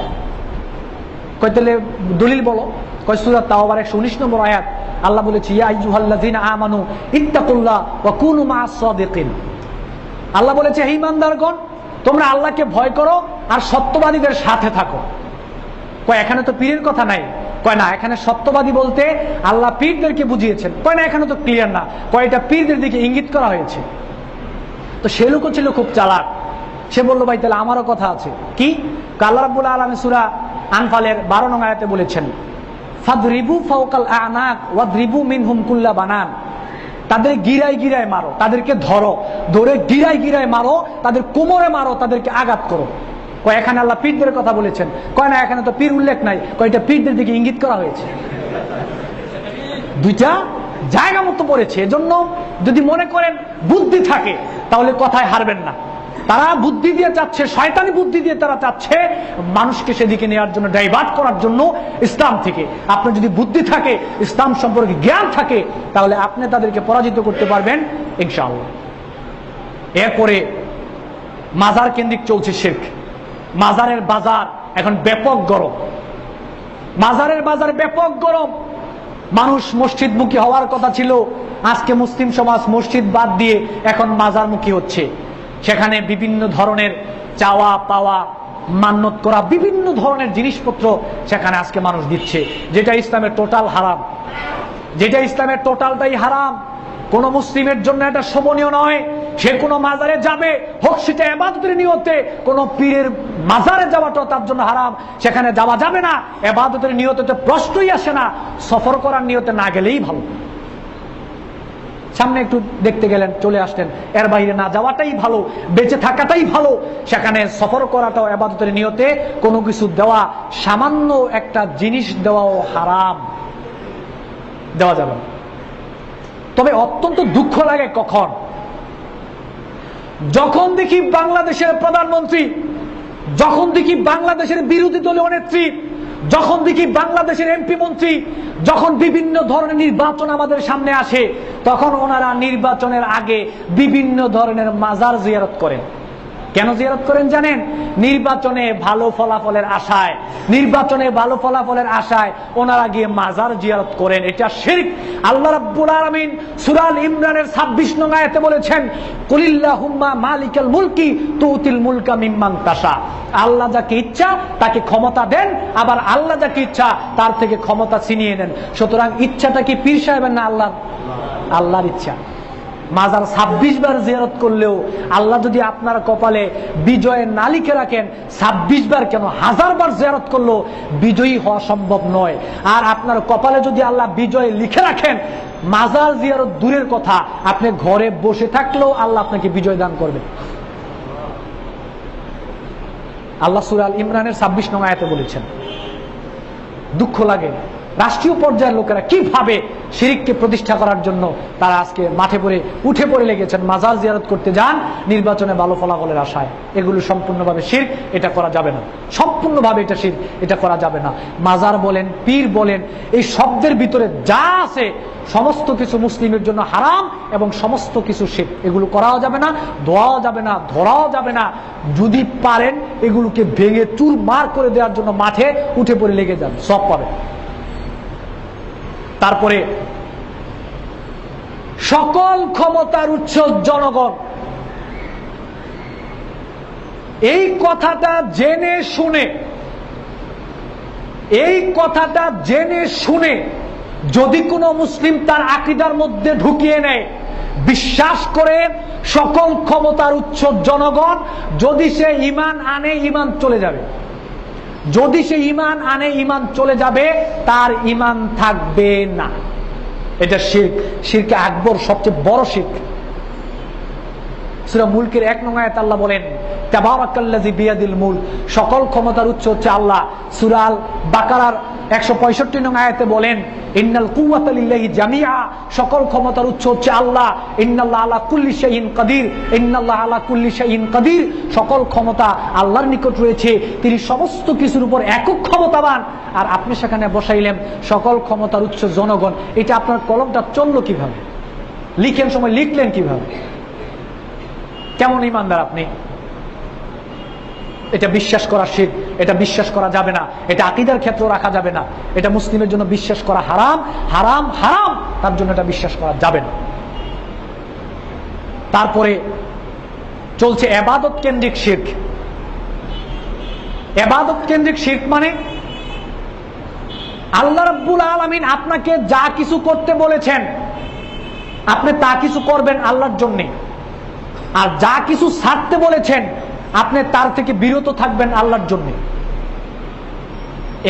কয় তাহলে দলিল বলো। কয় সূরা তাওবার 119 নম্বর আয়াত, আল্লাহ বলেছে ইয়া আইয়ুহাল্লাযীনা আমানু ইত্তাকুল্লাহ ওয়া কুনু মা'আস সাদিকিন। আল্লাহ বলেছে হে ঈমানদারগণ, তোমরা আল্লাহকে ভয় করো আর সত্যবাদীদের সাথে থাকো। কয় এখানে তো পীরের কথা নাই। কয় না, এখানে সত্যবাদী বলতে আল্লাহ পীরদেরকে বুঝিয়েছেন। কয় না, এখানে তো ক্লিয়ার না। কয় এটা পীরদের দিকে ইঙ্গিত করা হয়েছে। তো সে লোকও ছিল খুব চালাক। সে বলল ভাই তাহলে আমারও কথা আছে। কি? আল্লাহ রাব্বুল আলামিন সূরা আনফালের 12 নং আয়াতে বলেছেন ফাদরিবু ফাওকাল আনাক ওয়াদরিবু মিনহুম কুল্লা বানান। তাদের গিরায় গিরায় মারো, তাদেরকে ধরো, ধরে গিরায় গিরায় মারো, তাদের কোমরে মারো, তাদেরকে আঘাত করো। কয় এখানে আল্লাহ পীরদের কথা বলেছেন। কয় না, এখানে তো পীর উল্লেখ নাই। কয় এটা পীরদের দিকে ইঙ্গিত করা হয়েছে। দুইটা জায়গা মতো পড়েছে। এজন্য যদি মনে করেন বুদ্ধি থাকে তাহলে কথায় হারবেন না। তারা বুদ্ধি দিয়ে চাচ্ছে, শয়তানি বুদ্ধি দিয়ে তারা চাচ্ছে মানুষকে সেদিকে নেওয়ার জন্য, ডাইভার্ট করার জন্য ইসলাম থেকে। আপনার যদি বুদ্ধি থাকে, ইসলাম সম্পর্কে জ্ঞান থাকে, তাহলে আপনি তাদেরকে পরাজিত করতে পারবেন ইনশাআল্লাহ। এরপরে মাজার কেন্দ্রিক চলছে শিরক। মাজারের বাজার এখন ব্যাপক গরম। মাজারের বাজার ব্যাপক গরম। মানুষ মসজিদমুখী হওয়ার কথা ছিল, আজকে মুসলিম সমাজ মসজিদ বাদ দিয়ে এখন মাজারমুখী হচ্ছে। সেখানে বিভিন্ন ধরনের চাওয়া পাওয়া, মান্যত করা, বিভিন্ন ধরনের জিনিসপত্র সেখানে আজকে মানুষ দিচ্ছে, যেটা ইসলামের টোটাল হারাম। যেটা ইসলামের টোটালটাই হারাম। কোন মুসলিমের জন্য এটা শোভনীয় নয়। সে কোনো মাজারে যাবে, হোক সেটা ইবাদতের নিয়তে, কোন পীরের মাজারে যাওয়াটা তার জন্য হারাম। সেখানে যাওয়া যাবে না। ইবাদতের নিয়তে তো প্রশ্নই আসে না। সফর করার নিয়তে না গেলেই ভালো। সামনে একটু দেখতে গেলেন, চলে আসলেন, এর বাইরে না যাওয়াটাই ভালো, বেঁচে থাকাটাই ভালো। সেখানে সফর করাটাও ইবাদতের নিয়তে কোনো কিছু দেওয়া, সামান্য একটা জিনিস দেওয়াও হারাম, দেওয়া যাবে না। তবে অত্যন্ত দুঃখ লাগে কখন, যখন দেখি বাংলাদেশের প্রধানমন্ত্রী, যখন দেখি বাংলাদেশের বিরোধী দলীয় নেত্রী, যখন দেখি বাংলাদেশের এমপি মন্ত্রী, যখন বিভিন্ন ধরনের নির্বাচন আমাদের সামনে আসে, তখন ওনারা নির্বাচনের আগে বিভিন্ন ধরনের মাজার জিয়ারত করেন। কেন জিয়ারত করেন জানেন? নির্বাচনে ভালো ফলাফলের আশায়, নির্বাচনে ভালো ফলাফলের আশায় ওনারা গিয়ে মাজার জিয়ারত করেন। এটা শিরক। আল্লাহ রাব্বুল আলামিন সূরা আল ইমরানের 26 নং আয়াতে বলেছেন কুলিল্লাহুম্মা মালিকাল মুলকি তুতিল মুলকা মিম্মান তাশা। আল্লাহ যাকে ইচ্ছা তাকে ক্ষমতা দেন, আবার আল্লাহ যাকে ইচ্ছা তার থেকে ক্ষমতা ছিনিয়ে নেন। সুতরাং ইচ্ছাটা কি পীর সাহেবের না আল্লাহ? আল্লাহর ইচ্ছা। মাজার 26 বার জিয়ারত করলেও আল্লাহ যদি আপনার কপালে বিজয় না লিখে রাখেন, 26 বার কেন 1000 বার জিয়ারত করলেও বিজয়ী হওয়া সম্ভব নয়। আর আপনার কপালে যদি আল্লাহ বিজয় লিখে রাখেন, মাজার জিয়ারত দূরের কথা, আপনি ঘরে বসে থাকলেও আল্লাহ আপনাকে বিজয় দান করবে। আল্লাহ সূরা আল ইমরানের 26 নং আয়াতে বলেছেন। দুঃখ লাগে রাষ্ট্রীয় পর্যায়ের লোকেরা কিভাবে শিরককে প্রতিষ্ঠা করার জন্য তারা আজকে মাঠে পড়ে উঠে পড়ে লেগেছেন, মাজার জিয়ারত করতে যান নির্বাচনে ভালো ফলাফলের আশায়। এগুলো সম্পূর্ণভাবে শিরক, এটা করা যাবে না। সম্পূর্ণভাবে এটা শিরক, এটা করা যাবে না। মাজার বলেন, পীর বলেন, এই শব্দের ভিতরে যা আছে সমস্ত কিছু মুসলিমের জন্য হারাম এবং সমস্ত কিছু শিরক। এগুলো করাও যাবে না, দোয়াও যাবে না, ধরাও যাবে না। যদি পারেন এগুলোকে ভেঙে চুরমার করে দেওয়ার জন্য মাঠে উঠে পড়ে লেগে যান, সব পাবেন। তারপরে সকল ক্ষমতার উৎস জনগণ, এই কথাটা জেনে শুনে, এই কথাটা জেনে শুনে যদি কোনো মুসলিম তার আকীদার মধ্যে ঢুকিয়ে নেয়, বিশ্বাস করে সকল ক্ষমতার উৎস জনগণ, যদি সে ঈমান আনে ঈমান চলে যাবে। যদি সে ঈমান আনে ঈমান চলে যাবে, তার ঈমান থাকবে না। এটা শিরক, শিরকে আকবর, সবচেয়ে বড় শিরক। সূরা মুলকের 1 নং আয়াতে আল্লাহ বলেন, তাবারাকাল্লাযী বিয়াদিল মুলক, সকল ক্ষমতার উৎস হচ্ছে আল্লাহ। সূরা আল বাকারার 165 নং আয়াতে বলেন, ইন্নাল কুওয়াতা লিল্লাহি জামিআ, সকল ক্ষমতার উৎস হচ্ছে আল্লাহ। ইন্নাল্লাহা আলা কুল্লি শাইইন কাদির, ইন্নাল্লাহা আলা কুল্লি শাইইন কাদির, সকল ক্ষমতা আল্লাহর নিকট রয়েছে, তিনি সমস্ত কিছুর উপর একক ক্ষমতাবান। আর আপনি সেখানে বসাইলেন সকল ক্ষমতার উৎস জনগণ। এটা আপনার কলমটা চললো কিভাবে? লিখেন সময় লিখলেন কিভাবে? কেমন ঈমানদার আপনি? এটা বিশ্বাস করা শিরক, এটা বিশ্বাস করা যাবে না। এটা আকীদার ক্ষেত্রে রাখা যাবে না। এটা মুসলিমের জন্য বিশ্বাস করা হারাম, হারাম, হারাম। তার জন্য এটা বিশ্বাস করা যাবে না। তারপরে চলছে ইবাদত কেন্দ্রিক শিরক। ইবাদত কেন্দ্রিক শিরক মানে আল্লাহ রাব্বুল আলামিন আপনাকে যা কিছু করতে বলেছেন, আপনি তা কিছু করবেন আল্লাহর জন্য। আর যা কিছু ছাড়তে বলেছেন, আপনি তার থেকে বিরত থাকবেন আল্লাহর জন্য।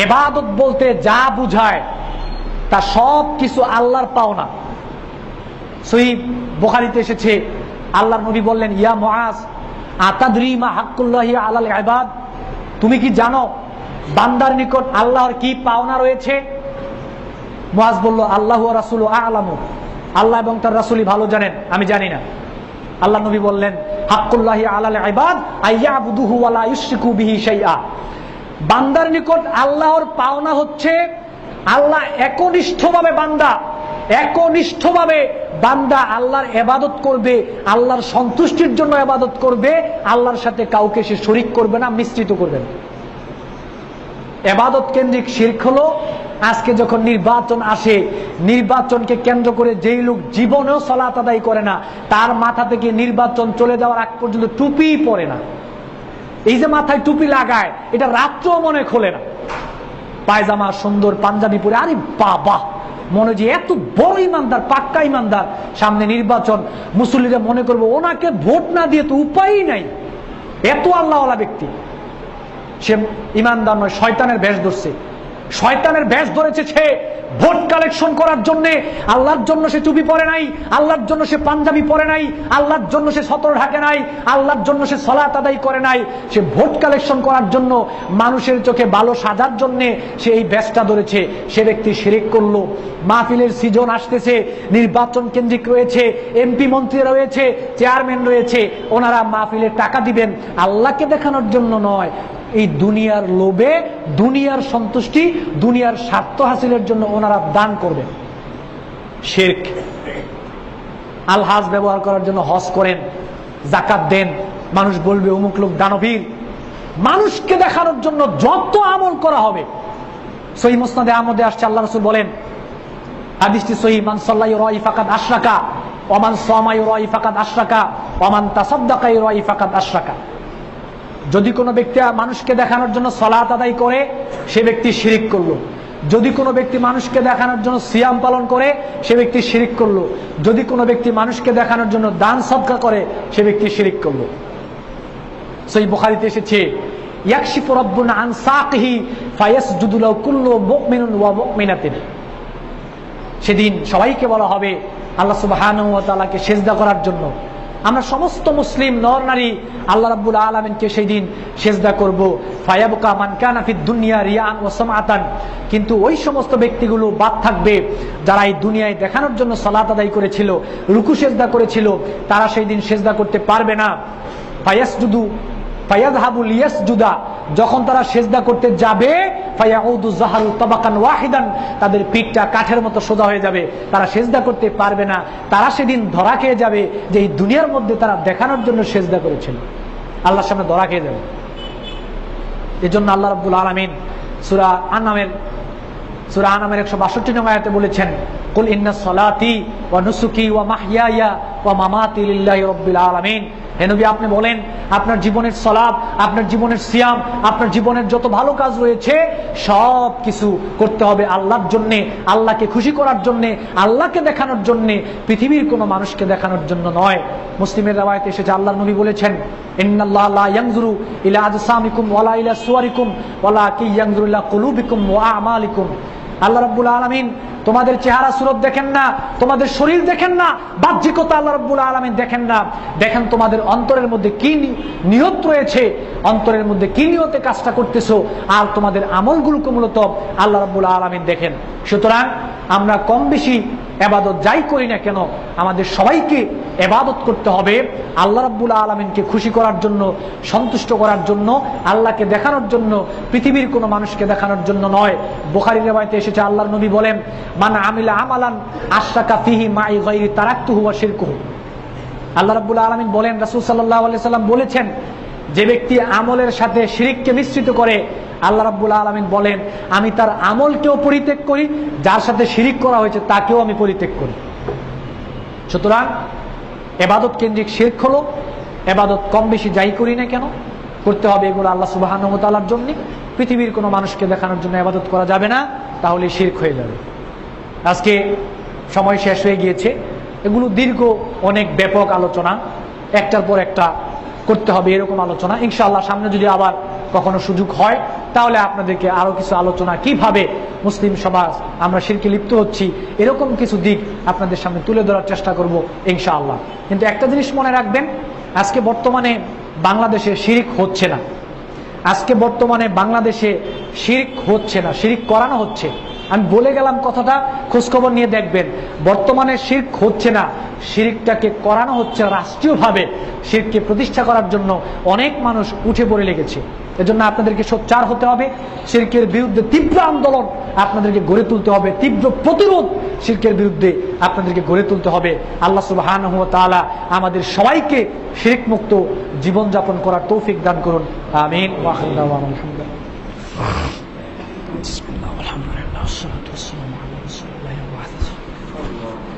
ইবাদত বলতে যা বুঝায় তা সব কিছু আল্লাহর পাওনা। সহিহ বুখারীতে এসেছে, আল্লাহর নবী বললেন, ইয়া মুআজ আতাদরি মা হাক্কুল্লাহি আলাল ইবাদ, তুমি কি জানো বান্দার নিকট আল্লাহর কি পাওনা রয়েছে? মুআজ বলল, আল্লাহু ওয়া রাসূলু আ'লামু, আল্লাহ এবং তার রাসূলই ভালো জানেন, আমি জানি না। আল্লাহ নবী বললেন, হাক্কুল্লাহি আলাল ইবাদ আইয়াবুদুহু ওয়া লা ইউশরিকু বিহি শাইআ, বান্দার নিকট আল্লাহর পাওনা হচ্ছে আল্লাহ একনিষ্ঠভাবে বান্দা আল্লাহর ইবাদত করবে, আল্লাহর সন্তুষ্টির জন্য ইবাদত করবে, আল্লাহর সাথে কাউকে সে শরীক করবে না, মিশ্রিত করবে না। ইবাদত কেন্দ্রিক শিরক হলো আজকে যখন নির্বাচন আসে, নির্বাচনকে কেন্দ্র করে যেই লোক জীবনেও সালাত আদায় করে না, তার মাথা থেকে নির্বাচন চলে যাওয়ার আগ পর্যন্ত টুপি পরে না। এই যে মাথায় টুপি লাগায়, এটা রাত্রেও মনে খোলে না। পায়জামা সুন্দর পাঞ্জাবি পরে, আরে বাবা, মনে যে এত বড় ইমানদার, পাক্কা ইমানদার। সামনে নির্বাচন, মুসল্লিরা মনে করবে ওনাকে ভোট না দিয়ে তো উপায়ই নাই, এত আল্লাহওয়ালা ব্যক্তি। সে ইমানদার নয়, শয়তানের বেশ ধরছে। শয়তানের বেশ ধরেছে সে ভোট কালেকশন করার জন্য। আল্লাহর জন্য সে টুপি পরে নাই, আল্লাহর জন্য সে পাঞ্জাবি পরে নাই, আল্লাহর জন্য সে সতর ঢাকে নাই, আল্লাহর জন্য সে সালাত আদায় করে নাই। সে ভোট কালেকশন করার জন্য, মানুষের চোখে ভালো সাজার জন্য সে এই বেশটা ধরেছে। সে ব্যক্তি শিরক করলো। মাহফিলের সিজন আসতেছে, নির্বাচন কেন্দ্রিক রয়েছে, এমপি মন্ত্রী রয়েছে, চেয়ারম্যান রয়েছে, ওনারা মাহফিলের টাকা দিবেন আল্লাহকে দেখানোর জন্য নয়, এই দুনিয়ার লোভে, দুনিয়ার সন্তুষ্টি, দুনিয়ার স্বার্থ হাসিলের জন্য ওনারা দান করবেন। শিরক। আল-হাজ ব্যবহার করার জন্য হজ করেন, যাকাত দেন, মানুষ বলবে অমুক লোক দানবীর। মানুষকে দেখানোর জন্য যত আমল করা হবে। সহিহ মুসনাদে আহমদে আসছে, আল্লাহ রাসূল বলেন, হাদিসটি সহিহ, মান সাল্লা ইউরাই ফাকাদ আশরাকা ওয়া মান সামা ইউরাই ফাকাদ আশরাকা ওয়া মান তাসাদ্দাকা ইউরাই ফাকাদ আশরাকা। যদি কোনো ব্যক্তি মানুষকে দেখানোর জন্য সালাত আদায় করে, সে ব্যক্তি শিরক করলো। যদি কোনো ব্যক্তি মানুষকে দেখানোর জন্য সিয়াম পালন করে সে ব্যক্তি শিরিক করলো, যদি কোনো ব্যক্তি মানুষকে দেখানোর জন্য দান সদকা করে সে ব্যক্তি শিরিক করলো। সহিহ বুখারীতে এসেছে ইয়াকশিফু রাব্বুনা আন সাকিহি ফায়াসজুদু লাহু কুল্লু মুমিনুন ওয়া মুমিনাতিন। সেদিন সবাইকে বলা হবে আল্লাহ সুবহানাহু ওয়া তাআলাকে সিজদা করার জন্য। আমরা সমস্ত মুসলিম নর নারী আল্লাহ রাব্বুল আলামিনকে সেই দিন সিজদা করব। ফায়াবকা মান কানা ফিদ দুনিয়া রিয়ান ওয়া সামআতান, কিন্তু ওই সমস্ত ব্যক্তিগুলো বাদ থাকবে যারা এই দুনিয়ায় দেখানোর জন্য সালাত আদায় করেছিল, রুকু সিজদা করেছিল, তারা সেই দিন সিজদা করতে পারবে না। ফায়াসজুদু ফায়াযহাবু লিয়াসজুদা, যখন তারা সিজদা করতে যাবে ফায়াউদু যাহরু তাবাকান ওয়াহিদান, তাদের পিঠটা কাঠের মতো সোজা হয়ে যাবে, তারা সিজদা করতে পারবে না। তারা সেদিন ধরা খেয়ে যাবে যে এই দুনিয়ার মধ্যে তারা দেখানোর জন্য সিজদা করেছিল, আল্লাহর সামনে ধরা খেয়ে যাবে। এজন্য আল্লাহ রাব্বুল আলামিন সূরা আনামের 162 নং আয়াতে বলেছেন কুল ইন্না সলাতি ওয়া নুসুকি ওয়া মাহইয়ায়া ওয়া মামাতি লিল্লাহি রাব্বিল আলামিন। হে নবী, আপনি বলেন আপনার জীবনের সালাত, আপনার জীবনের সিয়াম, আপনার জীবনের যত ভালো কাজ রয়েছে সব কিছু করতে হবে আল্লাহর জন্য, আল্লাহকে খুশি করার জন্য, আল্লাহকে দেখানোর জন্য, পৃথিবীর কোনো মানুষকে দেখানোর জন্য নয়। মুসলিমের রাওয়ায়াতে এসেছে আল্লাহর নবী বলেছেন ইন্নাল্লাহ লা ইয়ানজুরু ইলা আজসামিকুম ওয়ালা ইলা সুওয়ারিকুম ওয়ালাকিন ইয়ানজুরু ইলা কুলুবিকুম ওয়া আমালিকুম। আল্লাহ রাব্বুল আলামিন তোমাদের চেহারা সুরত দেখেন না, তোমাদের শরীর দেখেন না, বাহ্যিকতা আল্লাহ রাব্বুল আলামিন দেখেন না, দেখেন তোমাদের অন্তরের মধ্যে কি নিয়ত রয়েছে, অন্তরের মধ্যে কি নিয়তে কাজটা করতেছো, আর তোমাদের আমলগুলোকে মূলত আল্লাহ রাব্বুল আলামিন দেখেন। সুতরাং আমরা কম বেশি ইবাদত যাই করি না কেন আমাদের সবাইকে ইবাদত করতে হবে আল্লাহ রাব্বুল আলামিনকে খুশি করার জন্য, সন্তুষ্ট করার জন্য, আল্লাহকে দেখানোর জন্য, পৃথিবীর কোনো মানুষকে দেখানোর জন্য নয়। বুখারীর riwayate এসেছে আল্লাহর নবী বলেন মান আমিলা আমালান আশরাকা ফিহি মাই গায়রি তারাকতুহু ওয়া শিরকুহু। আল্লাহ রাব্বুল আলামিন বলেন, রাসূল সাল্লাল্লাহু আলাইহি সাল্লাম বলেছেন যে ব্যক্তি আমলের সাথে শিরককে মিশ্রিত করে আল্লাহ রাব্বুল আলামিন বলেন আমি তার আমলকেও পরিত্যাগ করি, যার সাথে শিরিক করা হয়েছে তাকেও আমি পরিত্যাগ করি। সুতরাং ইবাদত কেন্দ্রিক শিরক হলো ইবাদত কম বেশি যাই করি না কেন করতে হবে এগুলো আল্লাহ সুবহানাহু ওয়া তাআলার জন্য, পৃথিবীর কোনো মানুষকে দেখানোর জন্য ইবাদত করা যাবে না, তাহলে শিরক হয়ে যাবে। আজকে সময় শেষ হয়ে গিয়েছে, এগুলো দীর্ঘ অনেক ব্যাপক আলোচনা, একটার পর একটা করতে হবে এরকম আলোচনা। ইনশাআল্লাহ সামনে যদি আবার কখনো সুযোগ হয় তাহলে আপনাদেরকে আরো কিছু আলোচনা, কিভাবে মুসলিম সমাজ আমরা শিরকে লিপ্ত হচ্ছি এরকম কিছু দিক আপনাদের সামনে তুলে ধরার চেষ্টা করব ইনশাআল্লাহ। কিন্তু একটা জিনিস মনে রাখবেন, আজকে বর্তমানে বাংলাদেশে শিরক হচ্ছে না, আজকে বর্তমানে বাংলাদেশে শিরক হচ্ছে না, শিরক করানো হচ্ছে। আমি বলে গেলাম কথাটা, খোঁজখবর নিয়ে দেখবেন বর্তমানে শিরক হচ্ছে না, শিরকটাকে করানো হচ্ছে রাষ্ট্রীয়ভাবে। শিরককে প্রতিষ্ঠা করার জন্য অনেক মানুষ উঠে পড়ে লেগেছে। এজন্য আপনাদেরকে সোচ্চার হতে হবে, শিরকের বিরুদ্ধে তীব্র আন্দোলন আপনাদেরকে গড়ে তুলতে হবে, তীব্র প্রতিরোধ শিরকের বিরুদ্ধে আপনাদেরকে গড়ে তুলতে হবে। আল্লাহ সুবহানাহু ওয়া তাআলা আমাদের সবাইকে শিরক মুক্ত জীবনযাপন করার তৌফিক দান করুন, আমিন। ওয়া আখিরু দাওয়ানা আলহামদুলিল্লাহ। বিসমিল্লাহ আলহামদুলিল্লাহ ওয়া সলাতু ওয়া সালামু আলা রাসূলিল্লাহ ওয়া আলা আলিহি।